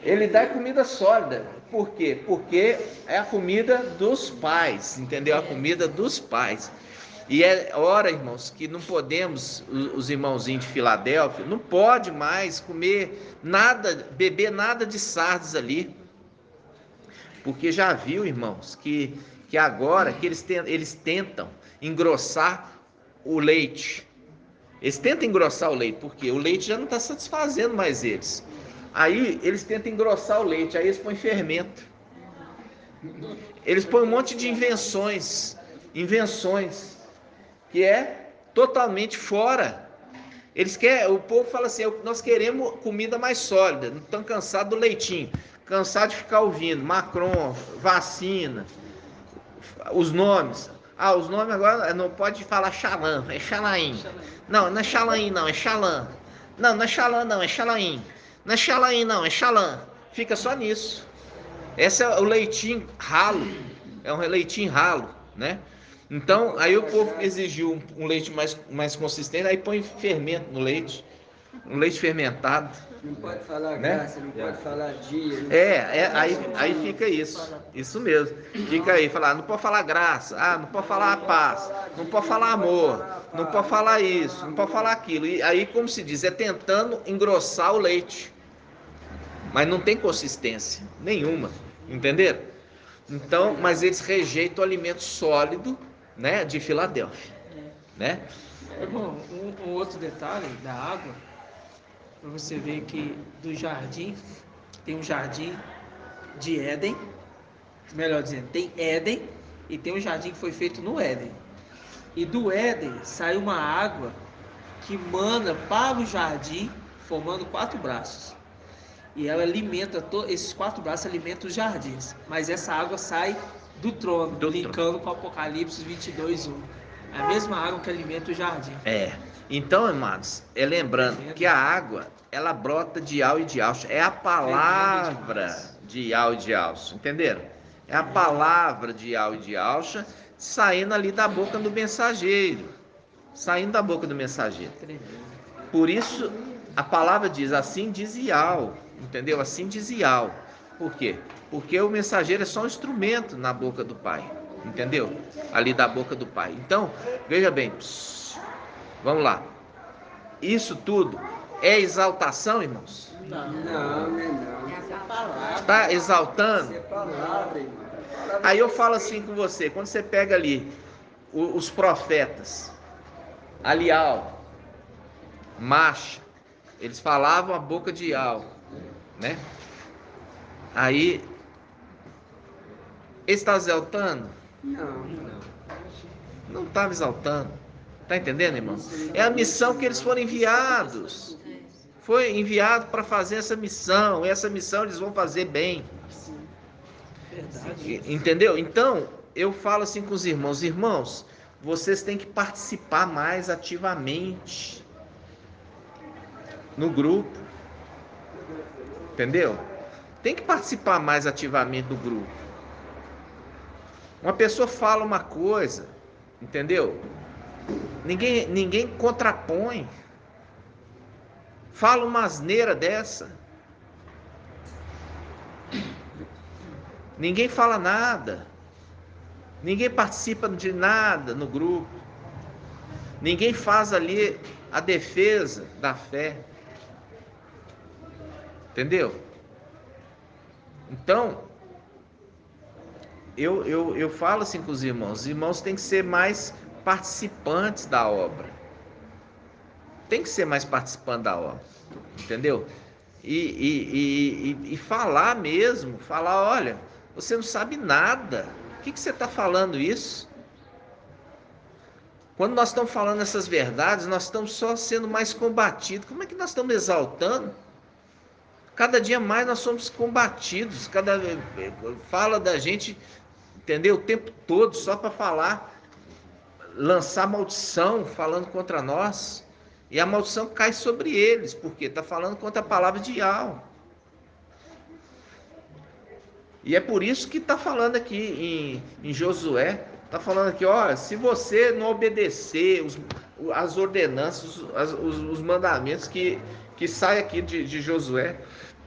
Ele dá comida sólida. Por quê? Porque é a comida dos pais, entendeu? A comida dos pais. E é hora, irmãos, que não podemos, os irmãozinhos de Filadélfia, não pode mais comer nada, beber nada de sardes ali. Porque já viu, irmãos, que agora que eles tentam engrossar o leite. Eles tentam engrossar o leite, porque o leite já não está satisfazendo mais eles. Aí eles tentam engrossar o leite, aí eles põem fermento. Eles põem um monte de invenções, que é totalmente fora. O povo fala assim, nós queremos comida mais sólida, não estão cansados do leitinho, cansados de ficar ouvindo Macron, vacina, os nomes. Os nomes agora não pode falar Xalã, é Xalaim. Não, não é Xalaim não, é Xalã. Não, não é Xalã não, é Xalaim. Não é Xalaim não, é Xalã. Fica só nisso. Esse é o leitinho ralo, é um leitinho ralo, né? Então, aí o povo exigiu um leite mais consistente, aí põe fermento no leite, um leite fermentado. Não pode falar graça, não pode falar dia. Aí fica isso mesmo. Fica aí, não pode falar graça, não pode falar paz, não pode falar amor, não pode falar isso, não pode falar aquilo. E aí, como se diz, é tentando engrossar o leite, mas não tem consistência nenhuma, entenderam? Então, mas eles rejeitam o alimento sólido, né, de Filadélfia, né? Bom, um outro detalhe da água, para você ver que do jardim, tem um jardim de Éden, melhor dizendo, tem Éden e tem um jardim que foi feito no Éden. E do Éden sai uma água que mana para o jardim, formando 4 braços. E ela alimenta, esses 4 braços alimentam os jardins. Mas essa água sai do trono, linkando com Apocalipse 22:1. É a mesma água que alimenta o jardim. Então, amados, lembrando que a água, ela brota de Yahweh e de Yahshua. É a palavra de Yahweh e de Yahshua, entenderam? É a palavra de Yahweh e de Yahshua saindo ali da boca do mensageiro. Saindo da boca do mensageiro. Por isso, a palavra diz, assim diz Yahweh, entendeu? Assim diz Yahweh. Por quê? Porque o mensageiro é só um instrumento na boca do Pai, entendeu? Ali da boca do Pai. Então, veja bem, vamos lá. Isso tudo é exaltação, irmãos? Não. Está exaltando? Aí eu falo assim com você, quando você pega ali os profetas, Alial, Macha, eles falavam a boca de Yahweh, né? Aí, eles estavam exaltando? Não estava exaltando. Está entendendo, irmão? É a missão que eles foram enviados. Foi enviado para fazer essa missão. E essa missão eles vão fazer bem. Entendeu? Então, eu falo assim com os irmãos. Irmãos, vocês têm que participar mais ativamente no grupo. Entendeu? Tem que participar mais ativamente do grupo. Uma pessoa fala uma coisa, entendeu? Ninguém contrapõe. Fala uma asneira dessa. Ninguém fala nada. Ninguém participa de nada no grupo. Ninguém faz ali a defesa da fé. Entendeu? Então, eu falo assim com os irmãos têm que ser mais participantes da obra. Tem que ser mais participante da obra, entendeu? E falar mesmo, falar, olha, você não sabe nada, o que você está falando isso? Quando nós estamos falando essas verdades, nós estamos só sendo mais combatidos. Como é que nós estamos exaltando? Cada dia mais nós somos combatidos, fala da gente, entendeu? O tempo todo, só para falar, lançar maldição, falando contra nós. E a maldição cai sobre eles, porque está falando contra a palavra de Yahweh. E é por isso que está falando aqui em Josué, está falando aqui, olha, se você não obedecer as ordenanças, os mandamentos que saem aqui de Josué,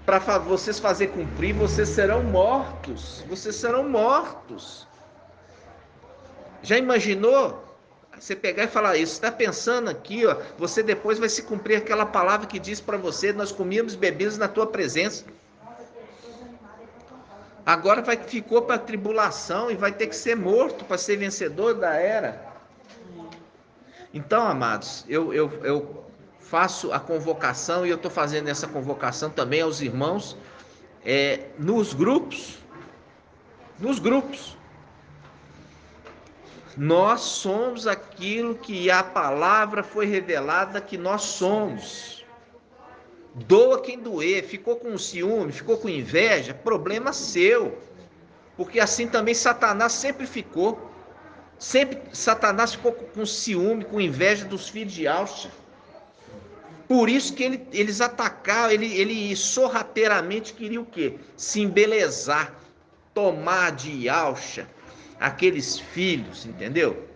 para vocês fazer cumprir, vocês serão mortos. Vocês serão mortos. Já imaginou? Você pegar e falar isso, está pensando aqui, ó, você depois vai se cumprir aquela palavra que diz para você, nós comíamos e bebíamos na tua presença. Agora ficou para a tribulação e vai ter que ser morto para ser vencedor da era. Então, amados, eu faço a convocação, e eu estou fazendo essa convocação também aos irmãos, nos grupos. Nós somos aquilo que a palavra foi revelada que nós somos. Doa quem doer, ficou com ciúme, ficou com inveja, problema seu. Porque assim também Satanás sempre ficou. Sempre Satanás ficou com ciúme, com inveja dos filhos de Yahshua. Por isso que eles atacaram, ele sorrateiramente queria o quê? Se embelezar, tomar de Yahshua aqueles filhos, entendeu?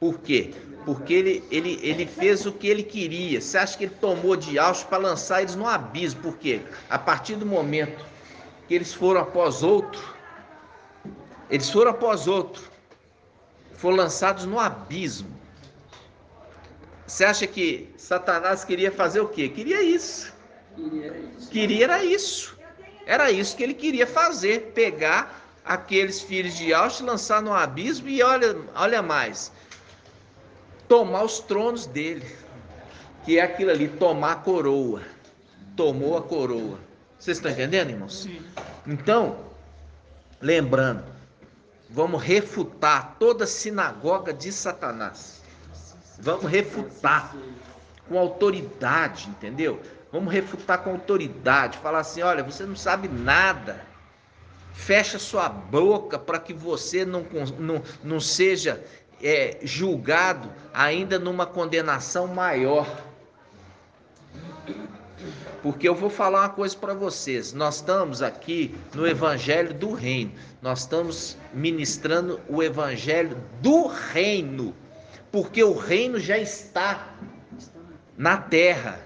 Por quê? Porque ele fez o que ele queria. Você acha que ele tomou de Yahshua para lançar eles no abismo? Por quê? A partir do momento que eles foram após outro, foram lançados no abismo. Você acha que Satanás queria fazer o quê? Queria isso. Era isso que ele queria fazer, pegar aqueles filhos de Yahshua, lançar no abismo e olha mais, tomar os tronos dele, que é aquilo ali, tomar a coroa. Tomou a coroa. Vocês estão entendendo, irmãos? Sim. Então, lembrando, vamos refutar toda a sinagoga de Satanás. Vamos refutar com autoridade, entendeu? Vamos refutar com autoridade, falar assim, olha, você não sabe nada. Fecha sua boca para que você não seja julgado ainda numa condenação maior. Porque eu vou falar uma coisa para vocês. Nós estamos aqui no Evangelho do Reino. Nós estamos ministrando o Evangelho do Reino. Porque o reino já está na terra.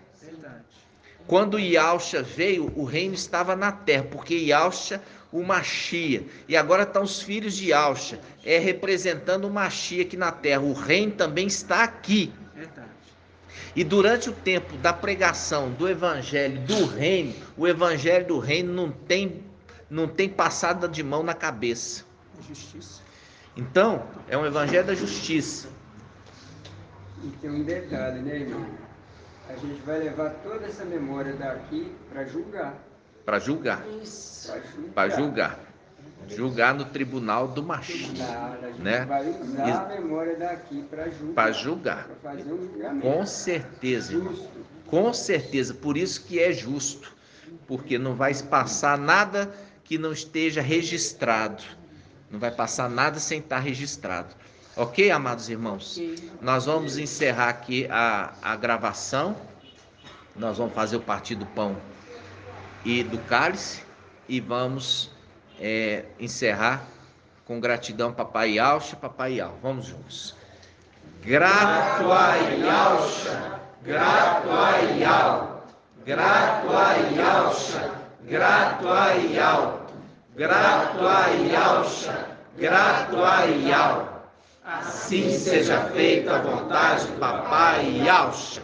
Quando Yahshua veio, o reino estava na terra. Porque Yahshua, o Mashiach, e agora estão os filhos de Yahshua, representando o Mashiach aqui na terra. O reino também está aqui. E durante o tempo da pregação do Evangelho do Reino, o Evangelho do Reino não tem passada de mão na cabeça. Justiça. Então, é um Evangelho da justiça. E tem um detalhe, né, irmão? A gente vai levar toda essa memória daqui para julgar. Para julgar. Para julgar. Julgar no tribunal do Mashiach, né? Vai usar a memória daqui para julgar. Para julgar. Para fazer um julgamento. Com certeza, irmão. Com certeza. Por isso que é justo. Porque não vai passar nada que não esteja registrado. Não vai passar nada sem estar registrado. Ok, amados irmãos? Nós vamos encerrar aqui a gravação. Nós vamos fazer o partir do pão e do cálice. E vamos encerrar com gratidão, Papai Yahshua, Papai Yahweh. Vamos juntos. Grato a Yahshua, grato a Yahweh, grato a Yahshua, grato a Yahweh, grato a Yahshua, grato a Yahweh. Assim seja feita a vontade do Papai Yahshua.